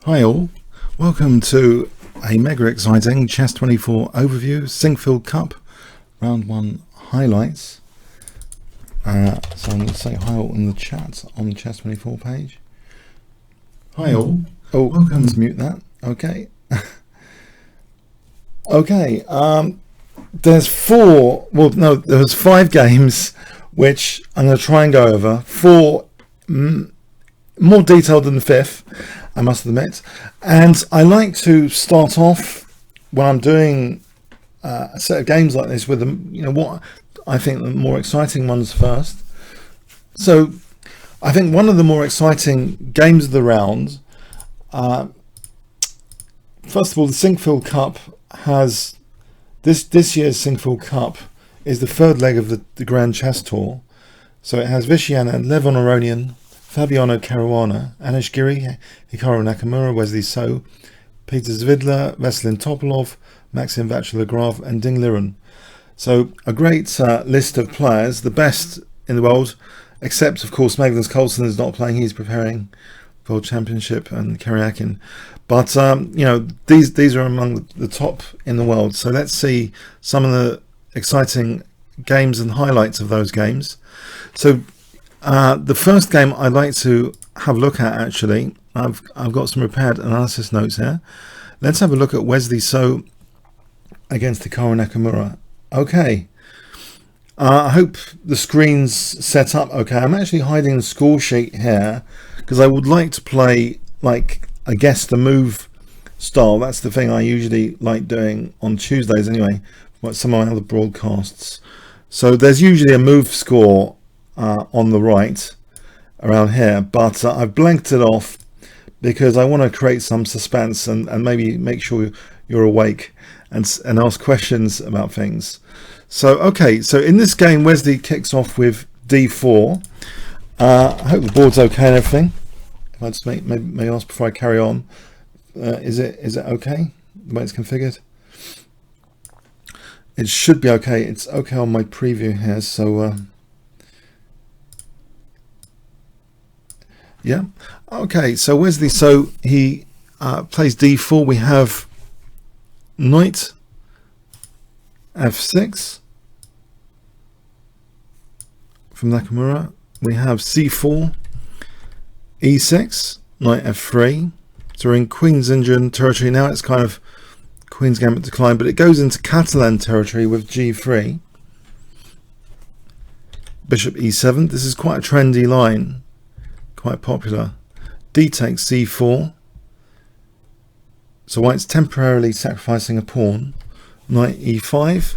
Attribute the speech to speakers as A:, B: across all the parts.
A: Hi all, welcome to a mega exciting Chess 24 overview, Sinquefield Cup, round 1 highlights. So I'm going to say hi all in the chat on the Chess 24 page. Hi all. Oh, welcome. Let's mute that. Okay. Okay, there's there's 5 games which I'm going to try and go over. 4 more detailed than the 5th, I must admit. And I like to start off when I'm doing a set of games like this with what I think the more exciting ones first. So I think one of the more exciting games of the round, first of all, the Sinquefield Cup has this year's Sinquefield Cup is the 3rd leg of the Grand Chess Tour. So it has Vishyana, Levon Aronian, Fabiano Caruana, Anish Giri, Hikaru Nakamura, Wesley So, Peter Zvidler, Veselin Topolov, Maxim Vaclav, and Ding Liren. So a great list of players, the best in the world, except of course Magnus Carlsen is not playing. He's preparing for World Championship and Karyakin. But these are among the top in the world. So let's see some of the exciting games and highlights of those games. So the first game I'd like to have a look at, actually, I've got some prepared analysis notes here. Let's have a look at Wesley So against Hikaru Nakamura. Okay, I hope the screen's set up okay. I'm actually hiding the score sheet here because I would like to play like a guess the move style. That's the thing I usually like doing on Tuesdays anyway, like some of my other broadcasts. So there's usually a move score on the right around here, but I've blanked it off because I want to create some suspense and maybe make sure you're awake and ask questions about things. So okay, so in this game Wesley kicks off with d4. I hope the board's okay and everything. If I just may ask before I carry on, is it okay the way it's configured? It should be okay. It's okay on my preview here, so yeah. Okay, so Wesley So he plays d4. We have knight f6 from Nakamura. We have c4, e6, knight f3. So we're in Queen's Indian territory now. It's kind of Queen's Gambit decline, but it goes into Catalan territory with g3. Bishop e7. This is quite a trendy line, quite popular. D takes c4. So White's temporarily sacrificing a pawn. Knight e5.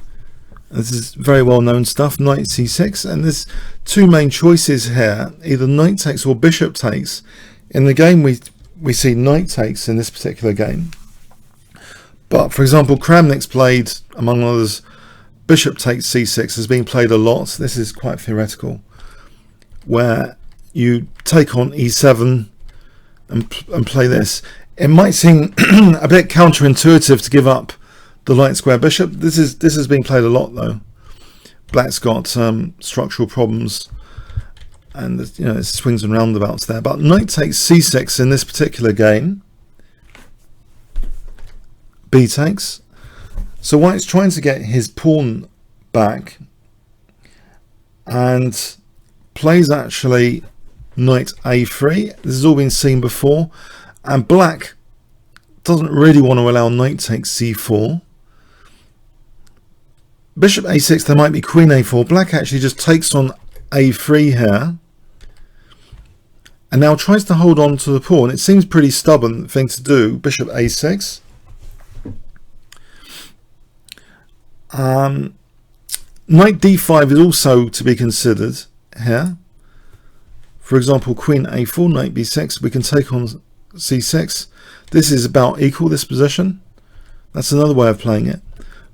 A: This is very well known stuff. Knight c6, and there's 2 main choices here: either knight takes or bishop takes. In the game we see knight takes in this particular game, but for example Kramnik's played, among others, bishop takes c6 has been played a lot. This is quite theoretical, where you take on e7 and play this. It might seem a bit counterintuitive to give up the light square bishop. This has been played a lot though. Black's got structural problems, and it swings and roundabouts there. But knight takes c6 in this particular game. B takes. So White's trying to get his pawn back and plays actually knight a3. This has all been seen before, and Black doesn't really want to allow knight takes c4. Bishop a6, there might be queen a4. Black actually just takes on a3 here and now tries to hold on to the pawn. It seems pretty stubborn thing to do. Bishop a6. Knight d5 is also to be considered here. For example, queen a4, knight b6. We can take on c6. This is about equal, this position. That's another way of playing it.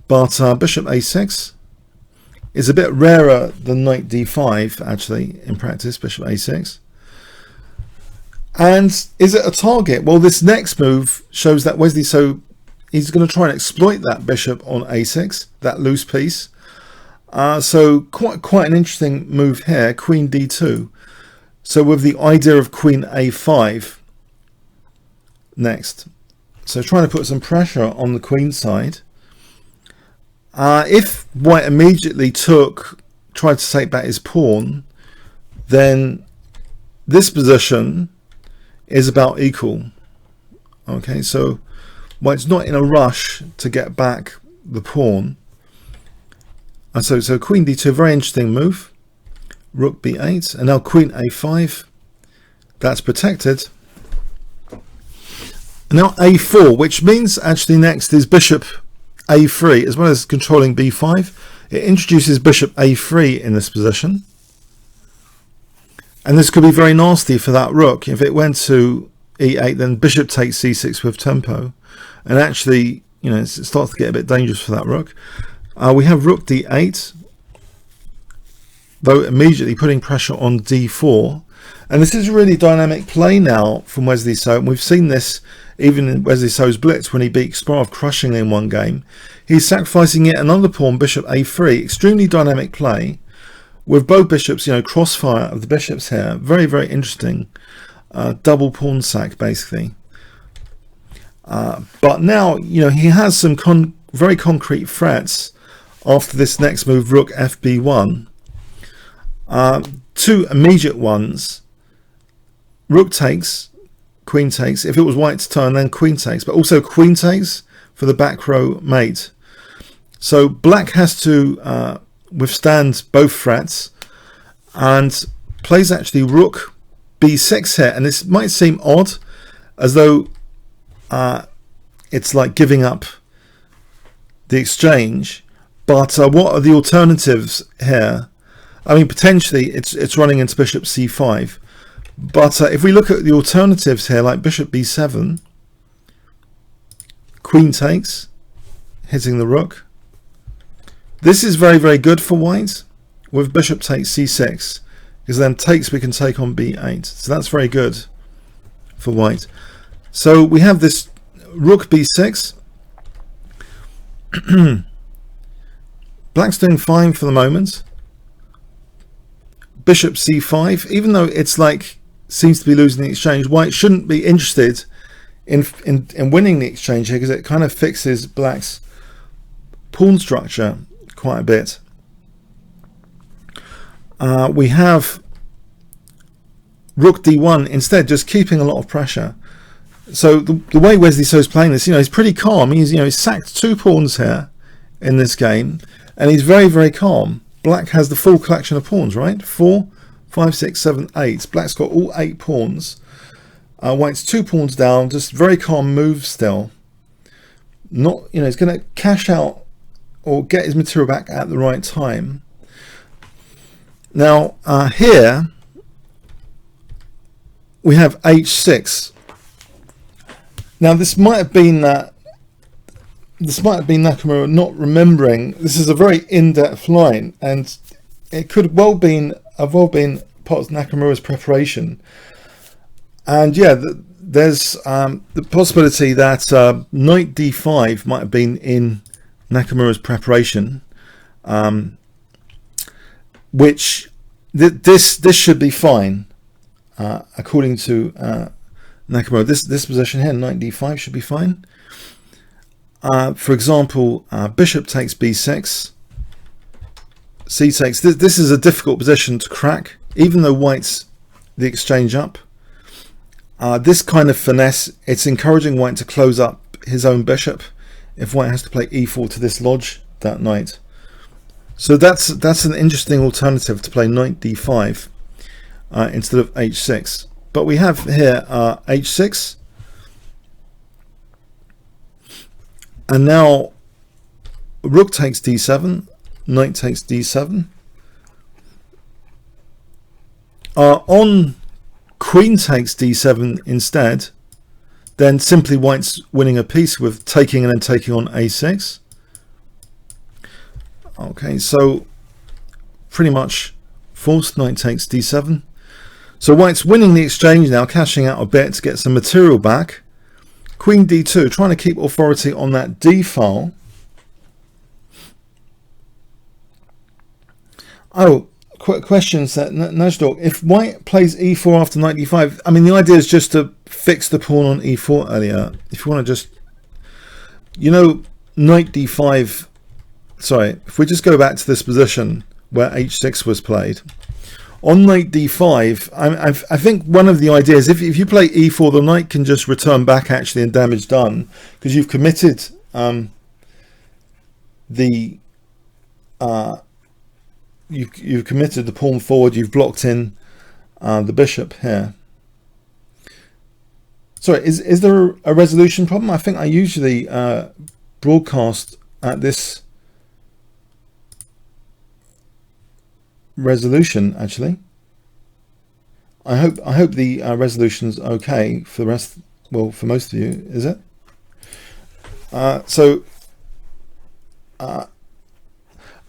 A: But bishop a6 is a bit rarer than knight d5, actually, in practice, bishop a6. And is it a target? Well, this next move shows that Wesley So he's going to try and exploit that bishop on a6, that loose piece. So quite an interesting move here, queen d2. So with the idea of queen a5, next. So trying to put some pressure on the queen side. If white immediately tried to take back his pawn, then this position is about equal. Okay, so white's not in a rush to get back the pawn. And so queen d2, very interesting move. Rook b8, and now queen a5. That's protected. And now a4, which means actually next is bishop a3, as well as controlling b5. It introduces bishop a3 in this position. And this could be very nasty for that rook. If it went to e8, then bishop takes c6 with tempo. And actually, you know, it starts to get a bit dangerous for that rook. We have rook d8, though immediately putting pressure on d4. And this is a really dynamic play now from Wesley So. And we've seen this even in Wesley So's blitz when he beat Kasparov crushingly in one game. He's sacrificing yet another pawn, bishop a3. Extremely dynamic play with both bishops, you know, crossfire of the bishops here. Very, very interesting. Double pawn sack, basically. But now, you know, he has some very concrete threats after this next move, rook fb1. Two immediate ones. Rook takes, queen takes. If it was white's turn, then queen takes, but also queen takes for the back row mate. So black has to withstand both threats and plays actually rook b6 here. And this might seem odd, as though it's like giving up the exchange. But what are the alternatives here? I mean, potentially it's running into bishop c5. But if we look at the alternatives here, like bishop b7, queen takes, hitting the rook. This is very, very good for white with bishop takes c6, because then takes we can take on b8. So that's very good for white. So we have this rook b6. Black's doing fine for the moment. Bishop c5, even though it's like seems to be losing the exchange, white shouldn't be interested in winning the exchange here, because it kind of fixes black's pawn structure quite a bit. We have rook d1 instead, just keeping a lot of pressure. So the way Wesley So's playing this, you know, he's pretty calm. He's sacked 2 pawns here in this game, and he's very, very calm. Black has the full collection of pawns, right? 4, 5, 6, 7, 8. Black's got all 8 pawns. White's 2 pawns down, just very calm move still. Not, you know, he's going to cash out or get his material back at the right time. Now here we have h6. Now this might have been Nakamura not remembering. This is a very in-depth line, and it could have well been part of Nakamura's preparation. And yeah, there's the possibility that knight d5 might have been in Nakamura's preparation, which this should be fine according to Nakamura. This position here, knight d5, should be fine. For example, bishop takes b6, c takes. This is a difficult position to crack, even though white's the exchange up. This kind of finesse, it's encouraging white to close up his own bishop if white has to play e4 to dislodge that knight. So that's an interesting alternative, to play knight d5 instead of h6. But we have here h6. And now rook takes d7, knight takes d7. On queen takes d7 instead, then simply white's winning a piece with taking and then taking on a6. Okay, so pretty much forced knight takes d7. So white's winning the exchange now, cashing out a bit to get some material back. Queen d2, trying to keep authority on that d file. Oh, questions that Najdork, if white plays e4 after knight d5, I mean the idea is just to fix the pawn on e4 earlier. If you want to just, you know, knight d5, sorry, if we just go back to this position where h6 was played, on knight d5, I think one of the ideas, if you play e4, the knight can just return back actually and damage done, because you've committed you've committed the pawn forward, you've blocked in the bishop here. Sorry, is there a resolution problem? I think I usually broadcast at this resolution actually. I hope the resolution's okay for the rest, well, for most of you, is it?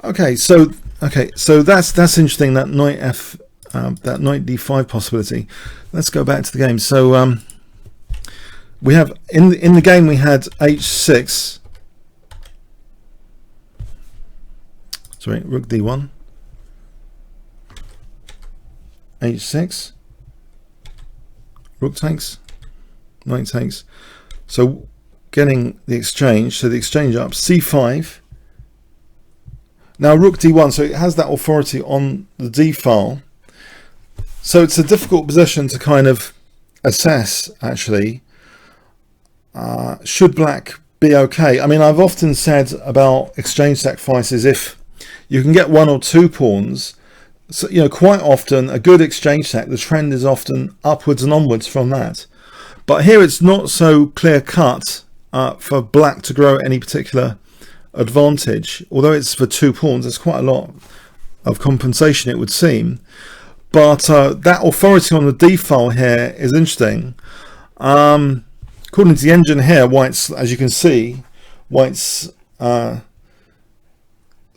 A: Okay, so that's interesting, that knight that knight d5 possibility. Let's go back to the game. So we have in the game we had h6. Sorry, rook d1, h6, rook takes, knight takes. So getting the exchange. So the exchange up c5. Now rook d1, so it has that authority on the d file. So it's a difficult position to kind of assess actually. Should black be okay? I mean, I've often said about exchange sacrifices, if you can get one or two pawns, so you know, quite often a good exchange sac, the trend is often upwards and onwards from that. But here it's not so clear cut for black to grow any particular advantage. Although it's for two pawns, there's quite a lot of compensation, it would seem. But that authority on the d file here is interesting. According to the engine here, white's, as you can see, white's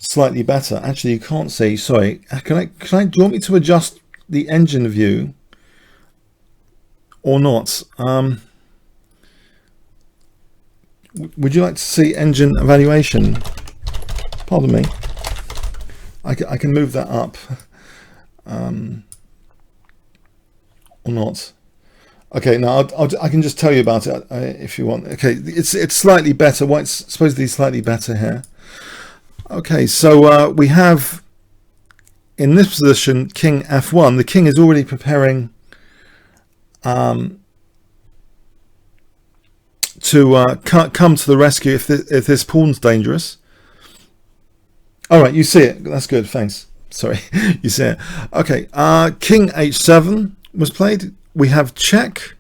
A: slightly better. Actually, you can't see. Sorry, do you want me to adjust the engine view or not? Would you like to see engine evaluation? Pardon me. I can move that up or not. Okay, now I can just tell you about it if you want. Okay, it's slightly better. White's supposedly slightly better here. Okay, so we have in this position king f1. The king is already preparing to come to the rescue if this pawn's dangerous. All right, you see it. That's good. Thanks. Sorry, you see it. Okay, king h7 was played. We have check,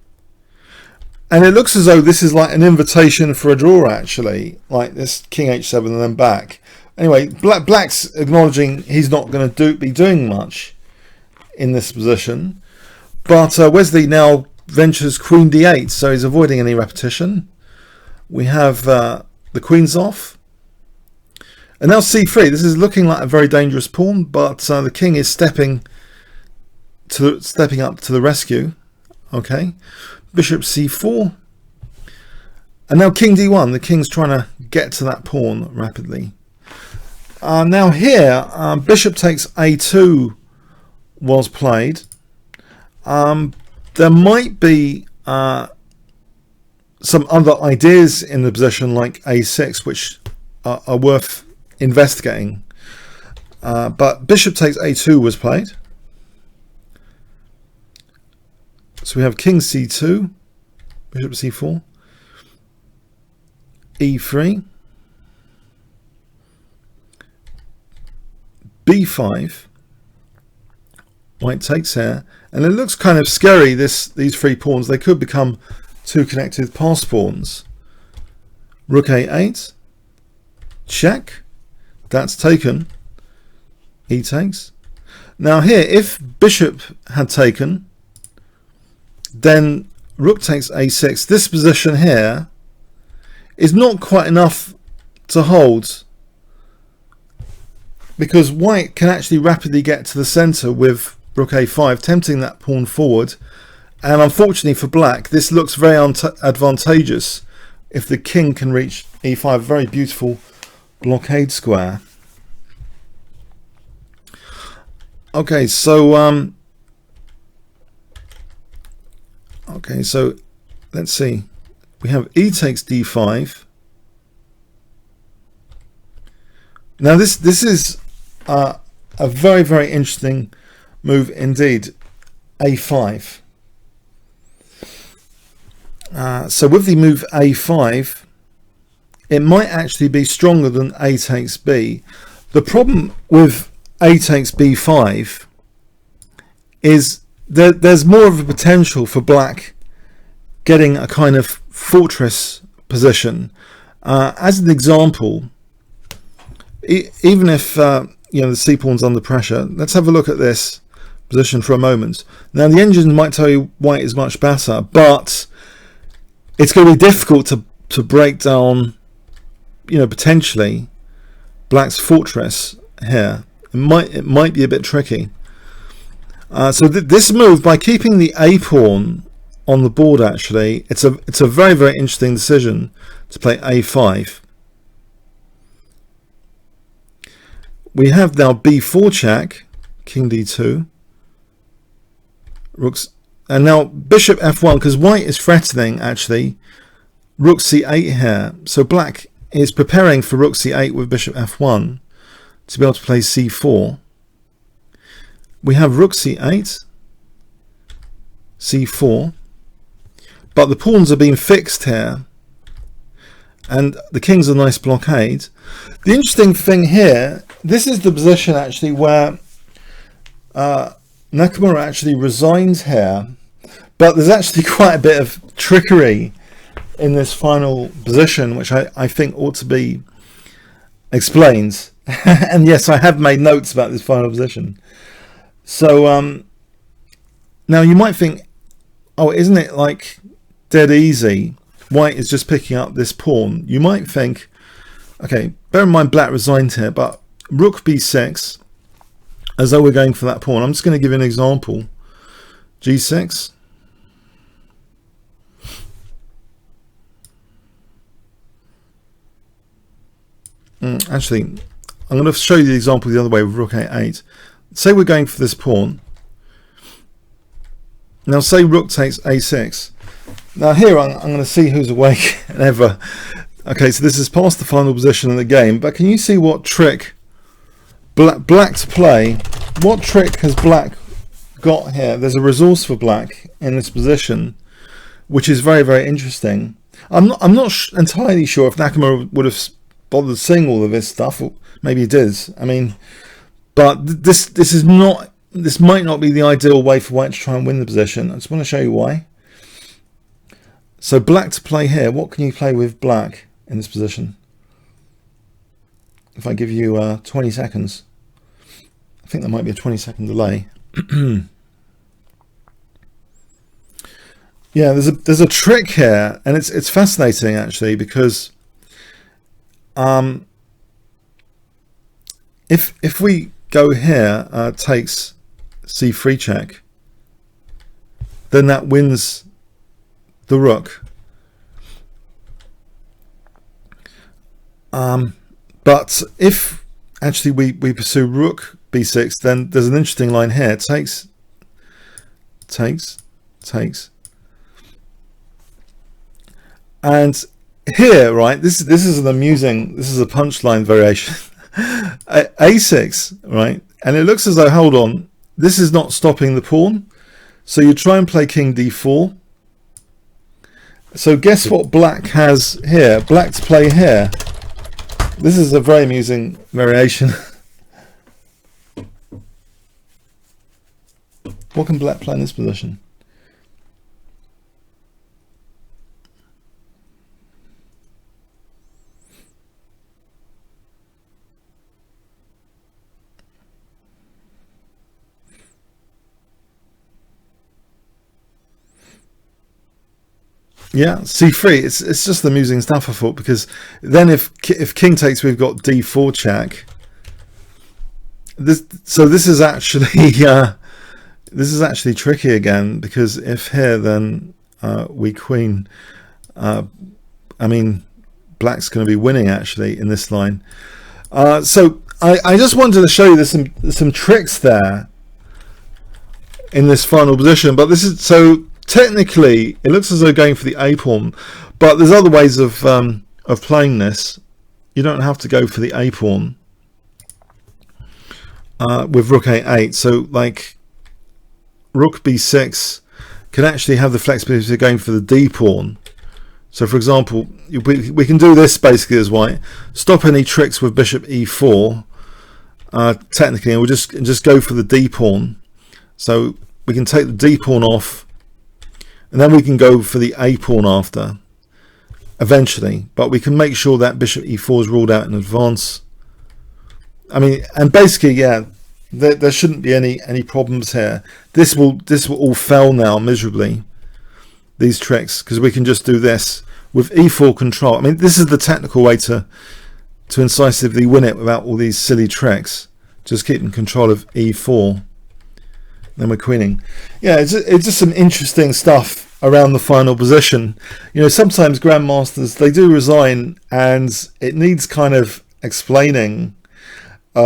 A: and it looks as though this is like an invitation for a draw. Actually, like this king h7 and then back. Anyway, black's acknowledging he's not going to be doing much in this position, but Wesley now ventures queen d8, so he's avoiding any repetition. We have the queen's off, and now c3. This is looking like a very dangerous pawn, but the king is stepping up to the rescue. Okay, bishop c4, and now king d1. The king's trying to get to that pawn rapidly. Now here, bishop takes a2 was played. There might be some other ideas in the position like a6 which are worth investigating, but bishop takes a2 was played. So we have king c2, bishop c4, e3, b5, white takes here, and it looks kind of scary, these three pawns. They could become two connected pass pawns. Rook a8, check, that's taken, e takes. Now here, if bishop had taken, then rook takes a6. This position here is not quite enough to hold, because white can actually rapidly get to the center with rook a5, tempting that pawn forward. And unfortunately for black, this looks very advantageous if the king can reach e5. Very beautiful blockade square. Okay, so let's see. We have e takes d5. Now this is a very, very interesting move indeed. a5. So with the move a5, it might actually be stronger than a takes b. The problem with a takes b5 is that there's more of a potential for black getting a kind of fortress position. As an example, even if the c pawn's under pressure, let's have a look at this position for a moment. Now the engine might tell you white is much better, but it's going to be difficult to break down, potentially black's fortress here. It might be a bit tricky. So this move, by keeping the a pawn on the board, actually, it's a very, very interesting decision to play a5. We have now b4 check, king d2, rooks, and now bishop f1, because white is threatening actually rook c8 here. So black is preparing for rook c8 with bishop f1 to be able to play c4. We have rook c8, c4, but the pawns are being fixed here, and the king's a nice blockade. The interesting thing here, this is the position actually where Nakamura actually resigns here, but there's actually quite a bit of trickery in this final position, which I think ought to be explained. And yes, I have made notes about this final position. So now you might think, oh, isn't it like dead easy? White is just picking up this pawn. You might think, okay, bear in mind black resigned here, but rook b6, as though we're going for that pawn. I'm just going to give you an example. g6. Actually, I'm going to show you the example the other way with rook a8. Say we're going for this pawn. Now say rook takes a6. Now here I'm going to see who's awake and ever. Okay, so this is past the final position in the game, but can you see what trick black to play? What trick has black got here? There's a resource for black in this position, which is very, very interesting. I'm not entirely sure if Nakamura would have bothered seeing all of this stuff, or maybe he did. I mean, but this might not be the ideal way for white to try and win the position. I just want to show you why. So black to play here. What can you play with black in this position? If I give you 20 seconds, I think there might be a 20-second delay. Yeah, there's a trick here, and it's fascinating actually, because if we go here, takes c3 check, then that wins the rook. But if actually we pursue rook b6, then there's an interesting line here. Takes. And here, right, this is a punchline variation. a6, right, and it looks as though, hold on, this is not stopping the pawn, so you try and play king d4. So guess what black has here? Black to play here. This is a very amusing variation. What can black play in this position? Yeah, c3. It's just amusing stuff, I thought, because then if king takes, we've got d4 check. This is actually this is actually tricky again, because if here, then we queen. I mean, black's going to be winning actually in this line. So I just wanted to show you there's some tricks there in this final position. But this is, so technically it looks as though going for the a pawn, but there's other ways of playing this. You don't have to go for the a pawn with rook a8. So like rook b6 can actually have the flexibility of going for the d pawn. So for example, we can do this basically as white, stop any tricks with bishop e4 technically, and we'll just go for the d pawn. So we can take the d pawn off, and then we can go for the a pawn after eventually, but we can make sure that bishop e4 is ruled out in advance. I mean, and basically, yeah, there shouldn't be any problems here. This will all fail now miserably, these tricks, because we can just do this with e4 control. I mean, this is the technical way to incisively win it without all these silly tricks. Just keeping control of e4. Then we're queening. Yeah, it's just some interesting stuff around the final position. You know, sometimes grandmasters, they do resign, and it needs kind of explaining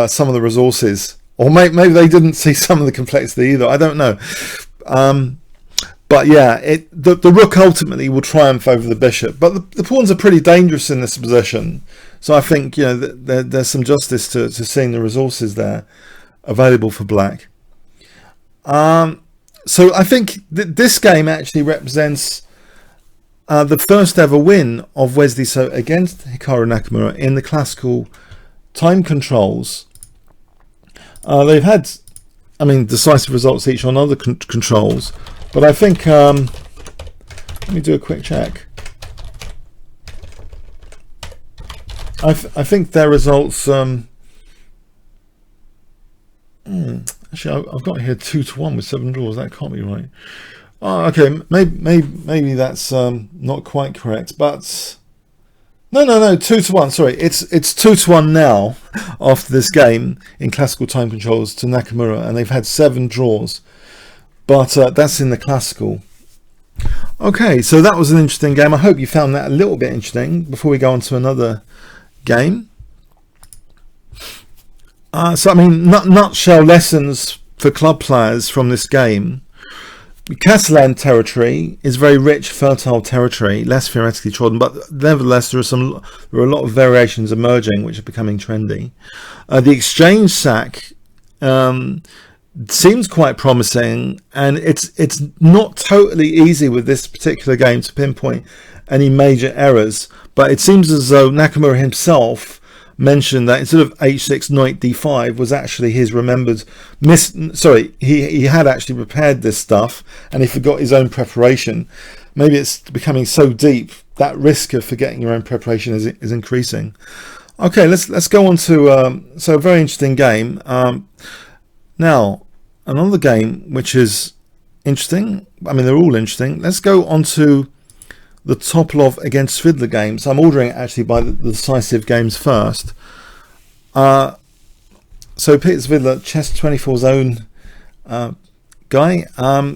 A: some of the resources, or maybe they didn't see some of the complexity either. I don't know. But yeah, the rook ultimately will triumph over the bishop, but the pawns are pretty dangerous in this position. So I think, you know, there's some justice to seeing the resources there available for black. So I think this game actually represents the first ever win of Wesley So against Hikaru Nakamura in the classical time controls. They've had, I mean, decisive results each on other controls, but I think, let me do a quick check. I think their results, actually, I've got here 2-1 with 7 draws. That can't be right. Oh, okay, maybe that's not quite correct. But no, 2-1. Sorry, it's 2-1 now after this game in classical time controls to Nakamura, and they've had 7 draws. But that's in the classical. Okay, so that was an interesting game. I hope you found that a little bit interesting. Before we go on to another game. So I mean, nutshell lessons for club players from this game. Catalan territory is very rich, fertile territory, less theoretically trodden, but nevertheless there are a lot of variations emerging which are becoming trendy. The exchange sack seems quite promising, and it's not totally easy with this particular game to pinpoint any major errors, but it seems as though Nakamura himself mentioned that instead of h6 knight d5 was actually his remembered he had actually prepared this stuff and he forgot his own preparation. Maybe it's becoming so deep that risk of forgetting your own preparation is increasing. Okay, let's go on to so a very interesting game. Now another game which is interesting, I mean they're all interesting. Let's go on to the Topalov against Svidler game. So I'm ordering it actually by the decisive games first. So Peter Svidler, Chess24's own guy.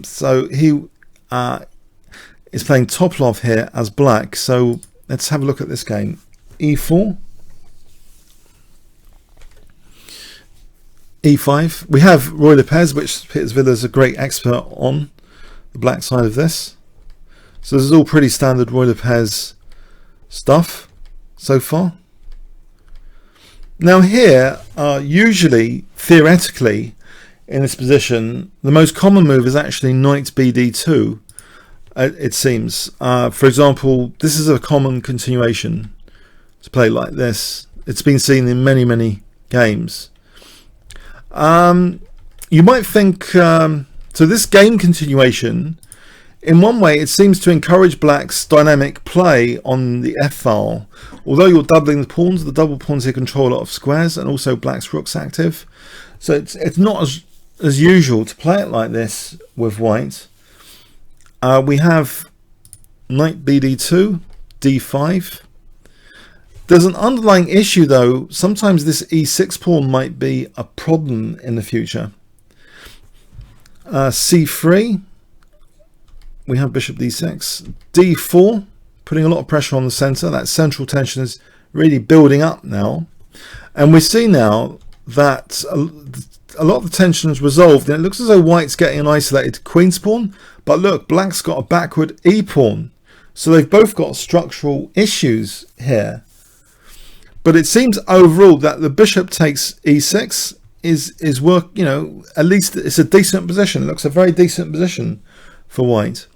A: So he is playing Topalov here as black. So let's have a look at this game. E4. E5. We have Roy Lopez, which Peter Svidler is a great expert on the black side of this. So this is all pretty standard Roy Lopez stuff so far. Now here, usually, theoretically, in this position, the most common move is actually knight bd2, it seems. For example, this is a common continuation to play like this. It's been seen in many, many games. You might think, so this game continuation, in one way, it seems to encourage black's dynamic play on the f-file. Although you're doubling the pawns, the double pawns here control a lot of squares, and also black's rook's active. So it's not as usual to play it like this with white. We have knight bd2, d5. There's an underlying issue though. Sometimes this e6 pawn might be a problem in the future. c3. We have bishop d6, d4, putting a lot of pressure on the center. That central tension is really building up now. And we see now that a lot of the tension is resolved, and it looks as though white's getting an isolated queen's pawn, but look, black's got a backward e pawn, so they've both got structural issues here. But it seems overall that the bishop takes e6 is work, you know, at least it's a decent position. It looks a very decent position for white.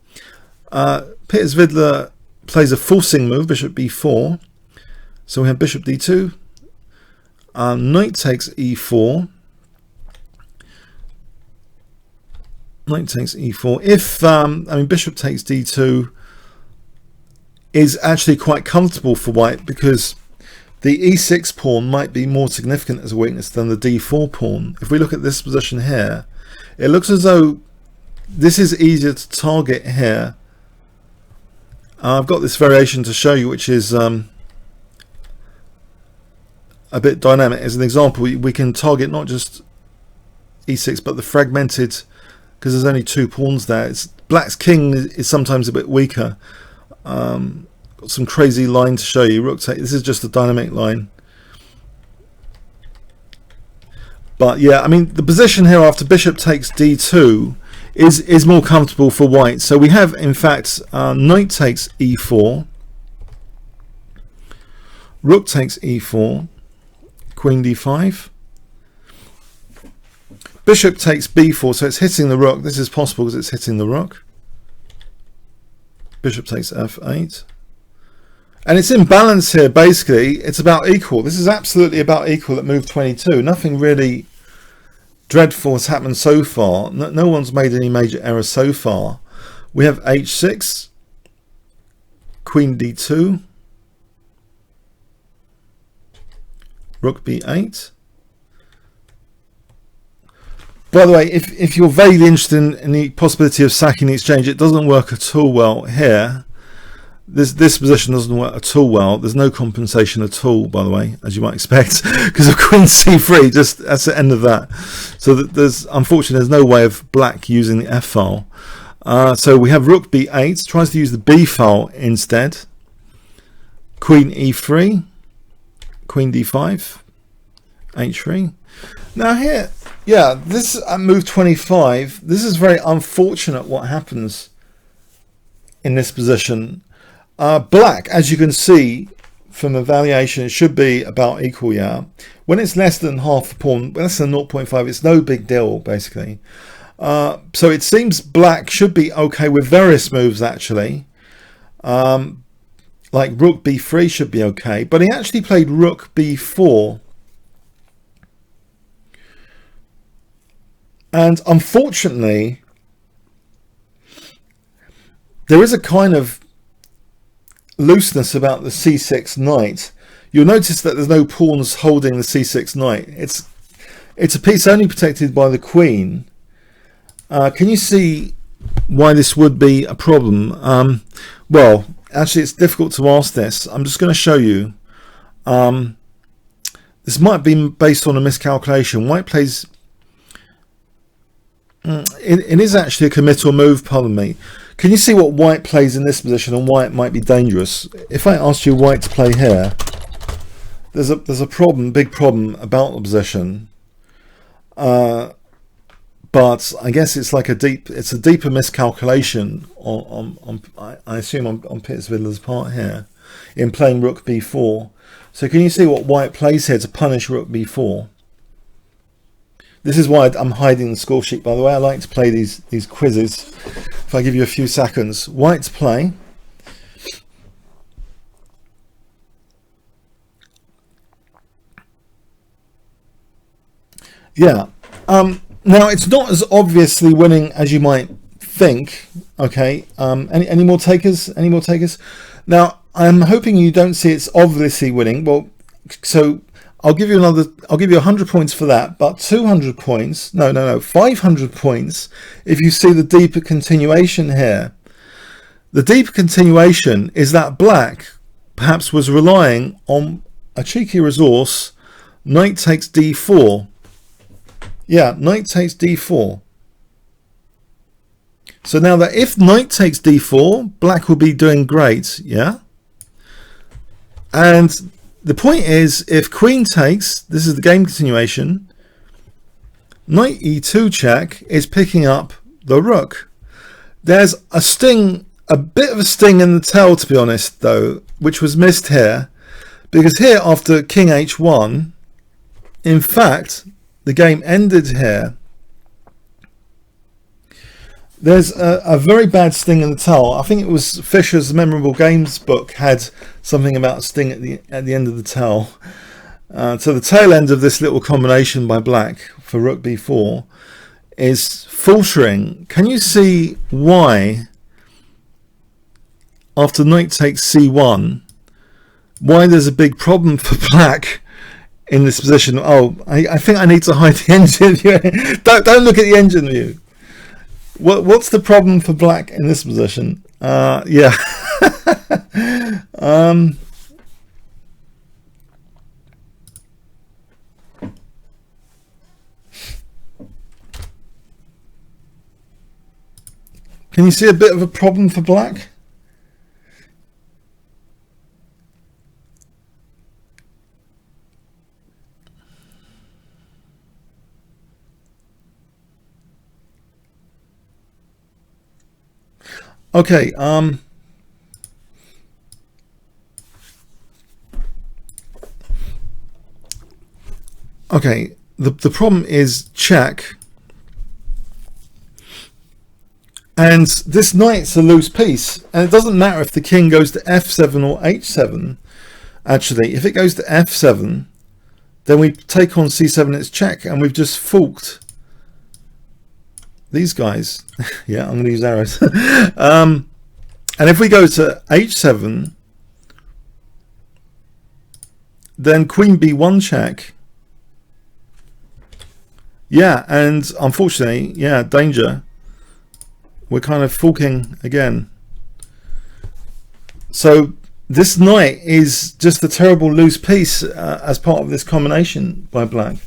A: Peter Svidler plays a forcing move, bishop b4. So we have bishop d2. Knight takes e4. Knight takes e4. If I mean, bishop takes d2 is actually quite comfortable for white, because the e6 pawn might be more significant as a weakness than the d4 pawn. If we look at this position here, it looks as though this is easier to target here. I've got this variation to show you, which is a bit dynamic. As an example, we can target not just e6 but the fragmented, because there's only two pawns there. Black's king is sometimes a bit weaker. Got some crazy line to show you. Rook take, this is just a dynamic line. But yeah, I mean, the position here after bishop takes d2 is more comfortable for white. So we have, in fact, knight takes e4, rook takes e4, queen d5, bishop takes b4, so it's hitting the rook. This is possible because it's hitting the rook. Bishop takes f8. And it's in balance here, basically. It's about equal. This is absolutely about equal at move 22. Nothing really dreadful has happened so far. No one's made any major errors so far. We have h6, queen d2, rook b8. By the way, if you're vaguely interested in the possibility of sacking the exchange, it doesn't work at all well here. This position doesn't work at all well. There's no compensation at all, by the way, as you might expect, because of queen c3. Just that's the end of that. So there's, unfortunately, there's no way of black using the f file. So we have rook b8, tries to use the b file instead. Queen e3, queen d5, h3. Now here, yeah, this at move 25. This is very unfortunate what happens in this position. Black, as you can see from evaluation, it should be about equal, yeah. When it's less than half a pawn, less than 0.5, it's no big deal, basically. So it seems black should be okay with various moves, actually. Like rook b3 should be okay, but he actually played rook b4. And unfortunately, there is a kind of looseness about the c6 knight. You'll notice that there's no pawns holding the c6 knight. It's a piece only protected by the queen. Can you see why this would be a problem? Well, actually, it's difficult to ask this. I'm just going to show you. This might be based on a miscalculation. White plays. It is actually a committal move, pardon me. Can you see what white plays in this position and why it might be dangerous? If I asked you white to play here, there's a problem, big problem about the position. But I guess it's like a deeper miscalculation I assume on Peter Svidler's part here in playing rook b4. So can you see what white plays here to punish rook b4? This is why I'm hiding the score sheet, by the way. I like to play these quizzes. If I give you a few seconds. White to play. Yeah. Now, it's not as obviously winning as you might think. Okay. Any more takers? Any more takers? Now, I'm hoping you don't see it's obviously winning. Well, so I'll give you 100 points for that, but 200 points, no, 500 points if you see the deeper continuation here. The deeper continuation is that black perhaps was relying on a cheeky resource, knight takes d4. Yeah, knight takes d4. So now that if knight takes d4, black will be doing great, yeah? And the point is, if queen takes, this is the game continuation, knight e2 check is picking up the rook. There's a sting, a bit of a sting in the tail, to be honest, though, which was missed here, because here after king h1, in fact, the game ended here. There's a very bad sting in the tail. I think it was Fisher's Memorable Games book had something about sting at the end of the tail. So the tail end of this little combination by black for rook b4 is faltering. Can you see why after knight takes c1, why there's a big problem for black in this position? Oh, I think I need to hide the engine view. Don't look at the engine view. What's the problem for black in this position? Yeah. Can you see a bit of a problem for black? Okay, okay, the problem is check, and this knight's a loose piece, and it doesn't matter if the king goes to f7 or h7. Actually, if it goes to f7, then we take on c7, it's check, and we've just forked these guys. Yeah, I'm going to use arrows. And if we go to h7, then queen b1 check. Yeah, and unfortunately, yeah, danger. We're kind of forking again. So this knight is just a terrible loose piece as part of this combination by black.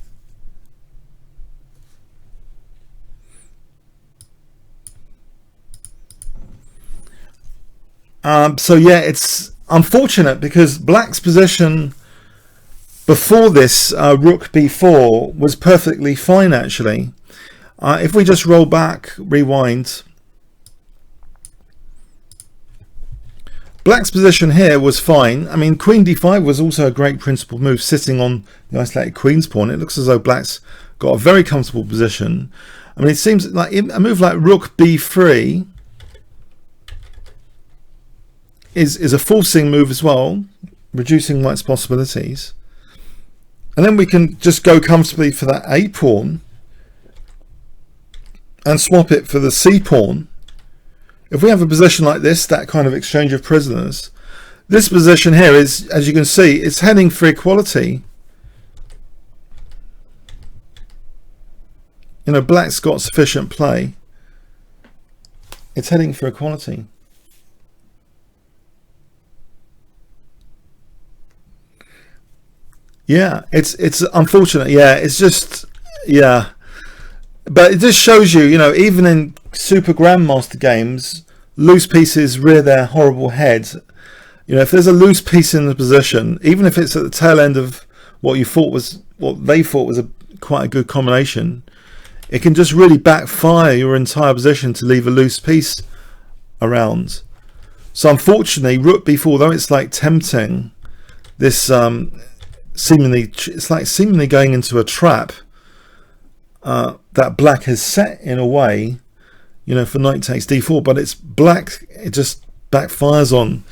A: So yeah, it's unfortunate because black's position before this rook b4 was perfectly fine actually. If we just roll back, rewind, black's position here was fine. I mean, queen d5 was also a great principal move, sitting on the isolated queen's pawn. It looks as though black's got a very comfortable position. I mean, it seems like a move like rook b3 is a forcing move as well, reducing white's possibilities. And then we can just go comfortably for that a pawn and swap it for the c pawn. If we have a position like this, that kind of exchange of prisoners, this position here is, as you can see, it's heading for equality. You know, black's got sufficient play. It's heading for equality. Yeah, it's unfortunate. Yeah, it's just, yeah, but it just shows you, you know, even in super grandmaster games, loose pieces rear their horrible head. You know, if there's a loose piece in the position, even if it's at the tail end of what you thought was, what they thought was quite a good combination, it can just really backfire your entire position to leave a loose piece around. So unfortunately, rook b4, though it's like tempting, this seemingly, it's like seemingly going into a trap that black has set in a way, you know, for knight takes d4, but it's black, it just backfires on,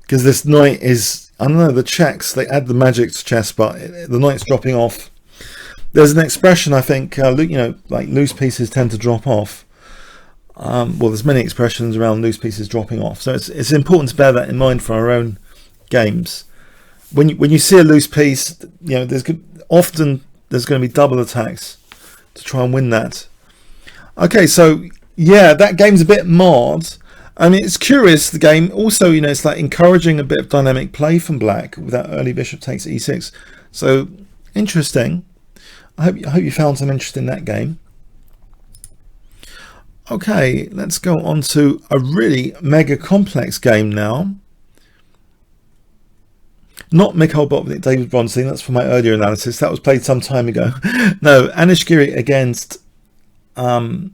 A: because this knight is, I don't know, the checks, they add the magic to chess, but the knight's dropping off. There's an expression, I think, you know, like loose pieces tend to drop off. Well, there's many expressions around loose pieces dropping off, so it's important to bear that in mind for our own games. When you see a loose piece, you know, often there's going to be double attacks to try and win that. Okay, so yeah, that game's a bit marred. I mean, it's curious, the game also, you know, it's like encouraging a bit of dynamic play from black with that early bishop takes e6. So interesting. I hope you found some interest in that game. Okay, let's go on to a really mega complex game now. Not Mikhail Botvinnik, David Bronstein. That's for my earlier analysis. That was played some time ago. No, Anish Giri against Maxim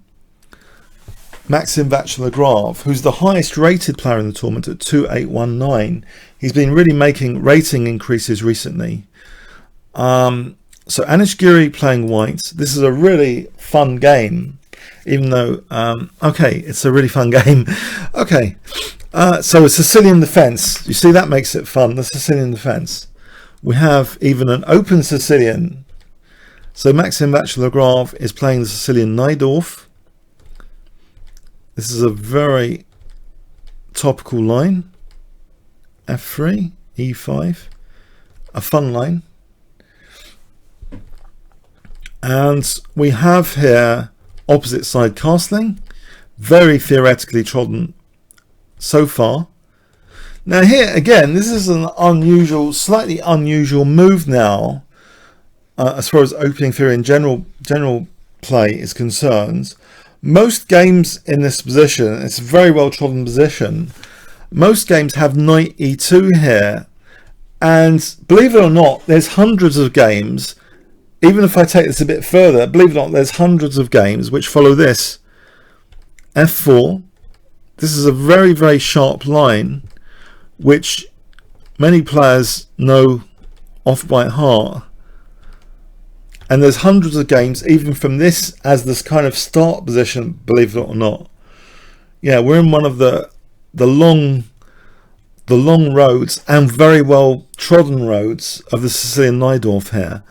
A: Vaclav, who's the highest rated player in the tournament at 2.819. He's been really making rating increases recently. So Anish Giri playing white. This is a really fun game, even though, okay, it's a really fun game. Okay, so a Sicilian defence. You see, that makes it fun, the Sicilian defence. We have even an open Sicilian. So Maxim Vaclav is playing the Sicilian Najdorf. This is a very topical line. F3, E5, a fun line. And we have here opposite side castling, very theoretically trodden so far. Now here again, this is an unusual, slightly unusual move now, as far as opening theory and general play is concerned. Most games in this position, it's a very well trodden position. Most games have knight e2 here, and believe it or not, there's hundreds of games. Even if I take this a bit further, believe it or not, there's hundreds of games which follow this. F4. This is a very, very sharp line, which many players know off by heart. And there's hundreds of games, even from this as this kind of start position, believe it or not. Yeah, we're in one of the long roads and very well trodden roads of the Sicilian Najdorf here.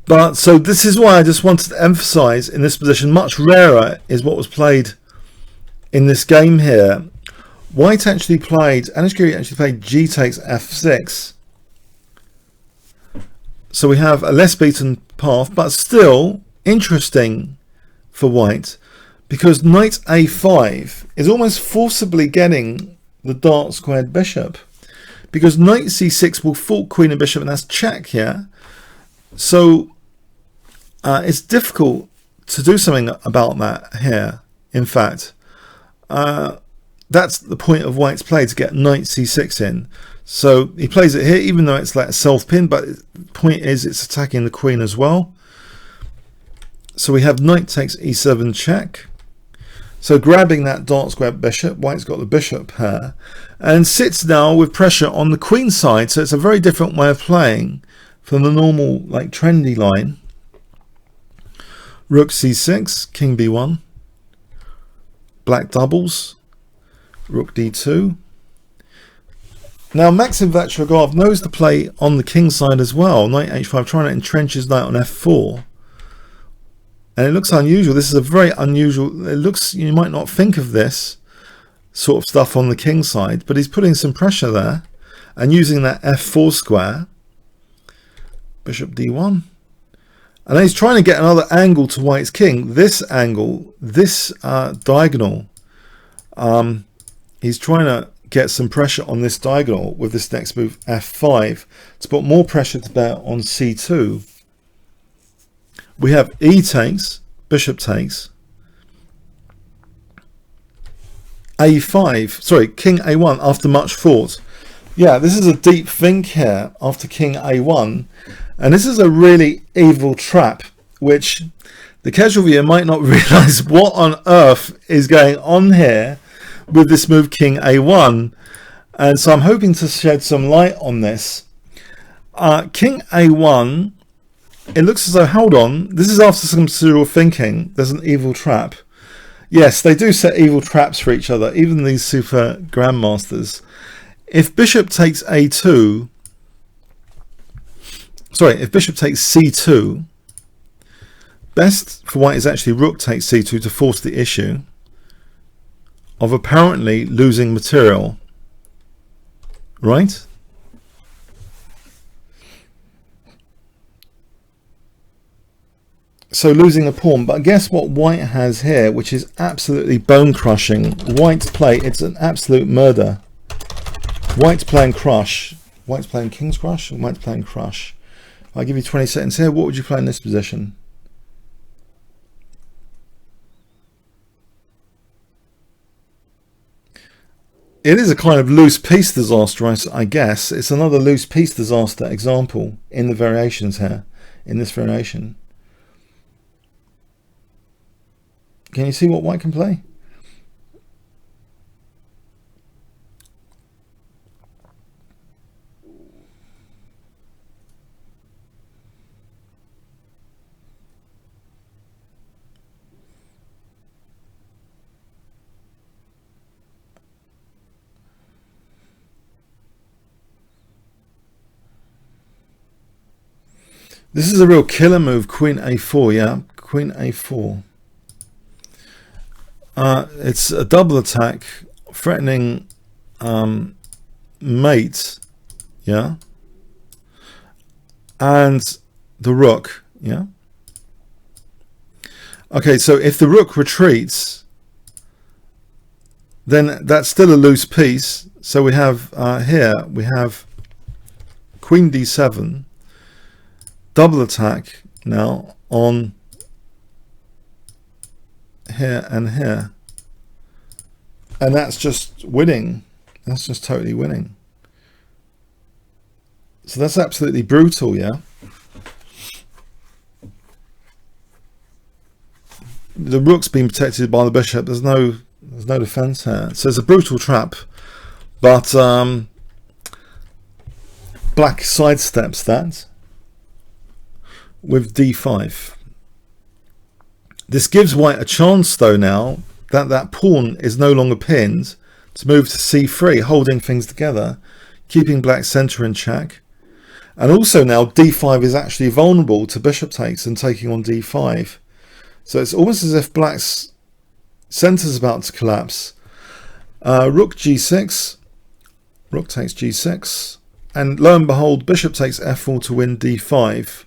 A: But so this is why I just wanted to emphasize in this position, much rarer is what was played in this game here. White actually played, Anish Giri actually played G takes F6. So we have a less beaten path, but still interesting for white, because knight A5 is almost forcibly getting the dark squared bishop, because knight C6 will fork queen and bishop, and that's check here. So it's difficult to do something about that here. In fact, that's the point of white's play, to get knight c6 in. So he plays it here, even though it's like a self-pin, but the point is it's attacking the queen as well. So we have knight takes e7 check. So grabbing that dark square bishop, white's got the bishop here, and sits now with pressure on the queen side. So it's a very different way of playing from the normal, like, trendy line. Rook c6, king b1, black doubles, rook d2. Now Maxim Vaclav knows the play on the king side as well. Knight h5, trying to entrench his knight on f4. And it looks unusual. This is a very unusual, it looks, you might not think of this sort of stuff on the king side, but he's putting some pressure there and using that f4 square. Bishop d1. And then he's trying to get another angle to white's king. This angle, this diagonal, he's trying to get some pressure on this diagonal with this next move f5 to put more pressure to bear on c2. We have e takes, bishop takes, a5, sorry, king a1 after much thought. Yeah, this is a deep think here after king a1. And this is a really evil trap, which the casual viewer might not realize what on earth is going on here with this move king a1. And so I'm hoping to shed some light on this. King a1, it looks as though, hold on, this is after some serial thinking. There's an evil trap. Yes, they do set evil traps for each other, even these super grandmasters. If bishop takes a2, sorry, if bishop takes c2, best for white is actually rook takes c2 to force the issue of apparently losing material, right? So losing a pawn, but guess what white has here, which is absolutely bone crushing. White's play, it's an absolute murder. White's playing crush. White's playing king's crush, and white's playing crush. I'll give you 20 seconds here. What would you play in this position? it is a kind of loose piece disaster, I guess. It's another loose piece disaster example in the variations here, in this variation. Can you see what white can play? This is a real killer move, Queen A4, yeah, Queen A4. It's a double attack, threatening mate, yeah, and the rook, yeah. Okay, so if the rook retreats, then that's still a loose piece. So we have here, we have Queen D7, double attack now on here and here, and that's just winning. That's just totally winning. So that's absolutely brutal, yeah. The rook's been protected by the bishop. There's no defense here, so it's a brutal trap. But black sidesteps that with d5. This gives white a chance, though, now that that pawn is no longer pinned, to move to c3, holding things together, keeping black centre in check. And also now d5 is actually vulnerable to bishop takes and taking on d5. So it's almost as if black's centre is about to collapse. Rook g6, rook takes g6, and lo and behold, bishop takes f4 to win d5.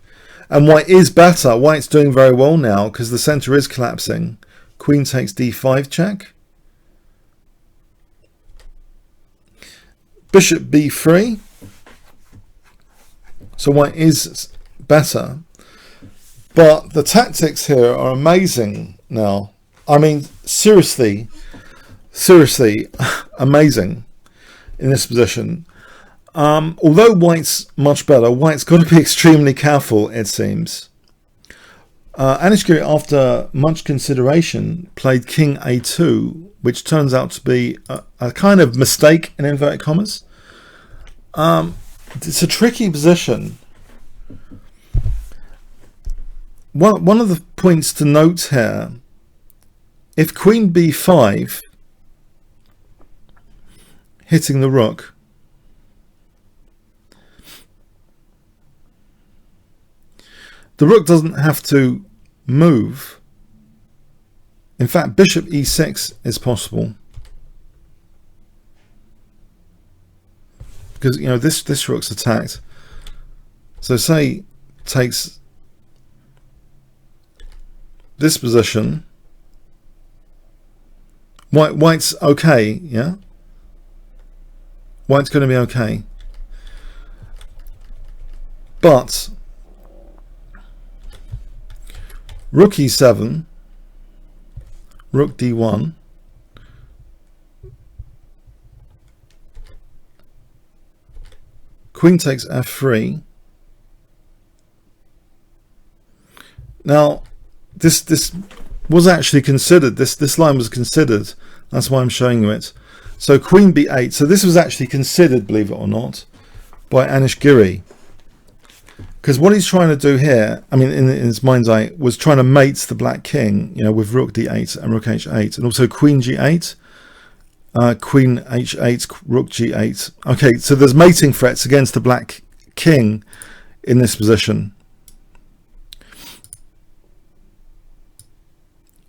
A: And white is better. White's doing very well now because the centre is collapsing. Queen takes d5 check. Bishop b3. So white is better. But the tactics here are amazing now. I mean, seriously amazing in this position. Although white's much better, white's got to be extremely careful, it seems. Anish Giri, after much consideration, played king a2, which turns out to be a kind of mistake in inverted commas. It's a tricky position. One of the points to note here, if queen b5, hitting the rook, the rook doesn't have to move. In fact, bishop e6 is possible. Because, you know, this rook's attacked. So say takes this position. White's okay, yeah? White's going to be okay. But rook e7, rook d1, queen takes f3. Now this was actually considered, this line was considered, that's why I'm showing you it. So queen b8, so this was actually considered, believe it or not, by Anish Giri. Because what he's trying to do here, I mean, in his mind's eye, was trying to mate the black king, you know, with rook d8 and rook h8, and also queen g8, queen h8, rook g8. Okay, so there's mating threats against the black king in this position.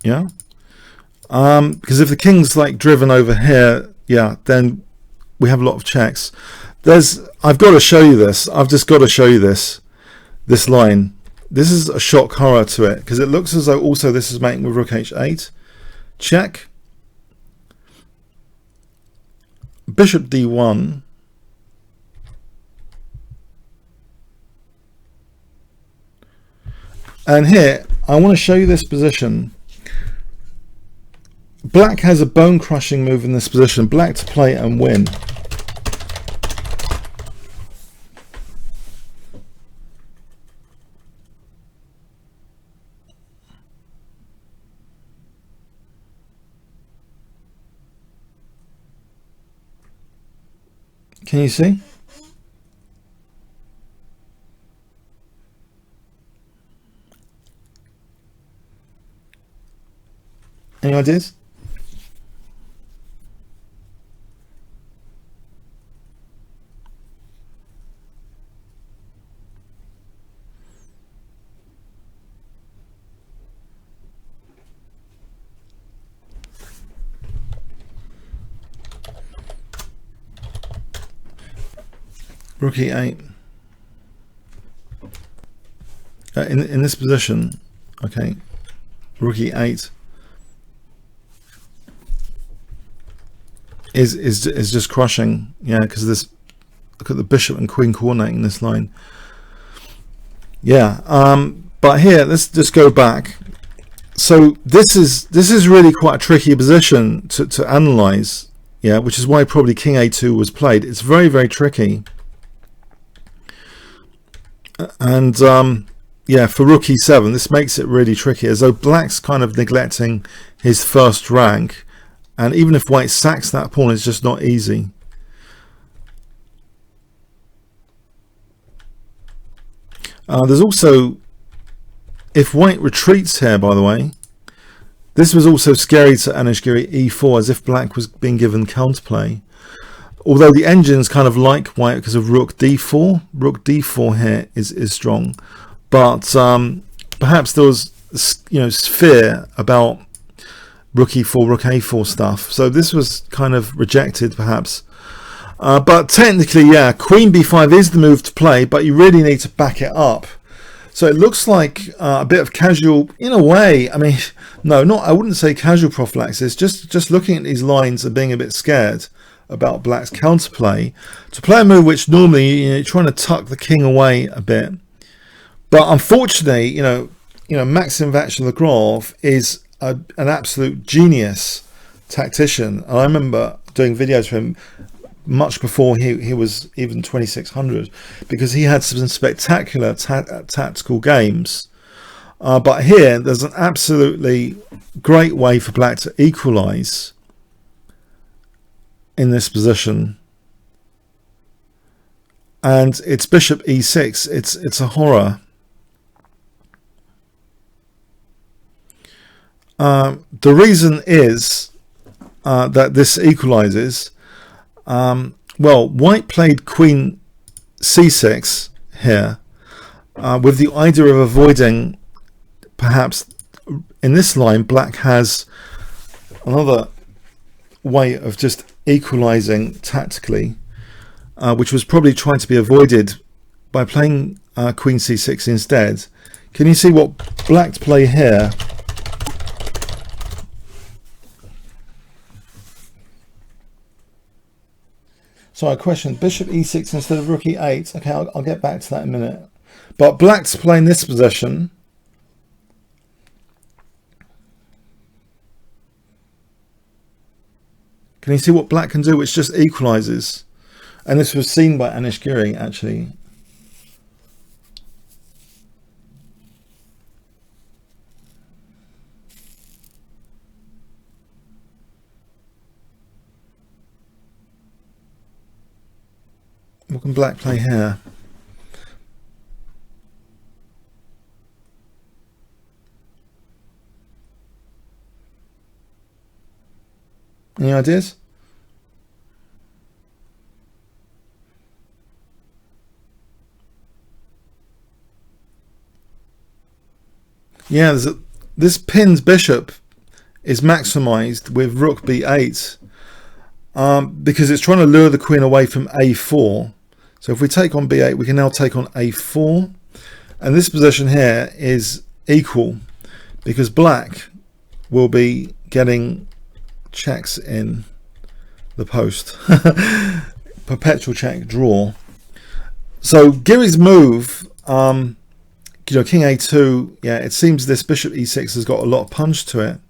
A: Yeah, because if the king's like driven over here, yeah, then we have a lot of checks. I've got to show you this. I've just got to show you this line. This is a shock horror to it because it looks as though also this is mating with rook h8. Check. Bishop d1. And here I want to show you this position. Black has a bone crushing move in this position. Black to play and win. Can you see? Any ideas? Rook e8. In this position, okay, Rook e8 is just crushing, yeah, because this. Look at the bishop and queen coordinating this line. Yeah, but here let's just go back. So this is really quite a tricky position to analyze, yeah, which is why probably king a2 was played. It's very, very tricky. And yeah, for rook e7, this makes it really tricky, as though black's kind of neglecting his first rank, and even if white sacks that pawn, it's just not easy. There's also, if white retreats here, by the way, this was also scary to Anishgiri e4, as if black was being given counterplay. Although the engine's kind of like white because of rook d4. Rook d4 here is strong, but perhaps there was, you know, fear about rook e4, rook a4 stuff. So this was kind of rejected, perhaps. But technically, yeah, queen b5 is the move to play, but you really need to back it up. So it looks like a bit of casual, in a way. I mean, no, I wouldn't say casual prophylaxis. Just looking at these lines and being a bit scared about black's counterplay to play a move which normally, you know, you're trying to tuck the king away a bit. But unfortunately, you know, Maxim Vachon-Lagrave is an absolute genius tactician. And I remember doing videos for him much before he was even 2600, because he had some spectacular tactical games. But here, there's an absolutely great way for black to equalize in this position, and it's bishop e6. It's a horror. The reason is that this equalizes. Well, white played queen c6 here with the idea of avoiding, perhaps in this line, black has another way of just equalizing tactically, which was probably trying to be avoided by playing queen c6 instead. Can you see what black's play here? So I questioned bishop e6 instead of rook e8. Okay, I'll get back to that in a minute. But black's playing this position. Can you see what black can do, which just equalizes? And this was seen by Anishgiri, actually. What can black play here? Any ideas? Yeah, this pinned bishop is maximized with rook b8 because it's trying to lure the queen away from a4. So if we take on b8, we can now take on a4, and this position here is equal because black will be getting checks in the post. Perpetual check draw. So Giri's move, you know, king a2, yeah, it seems this bishop e6 has got a lot of punch to it.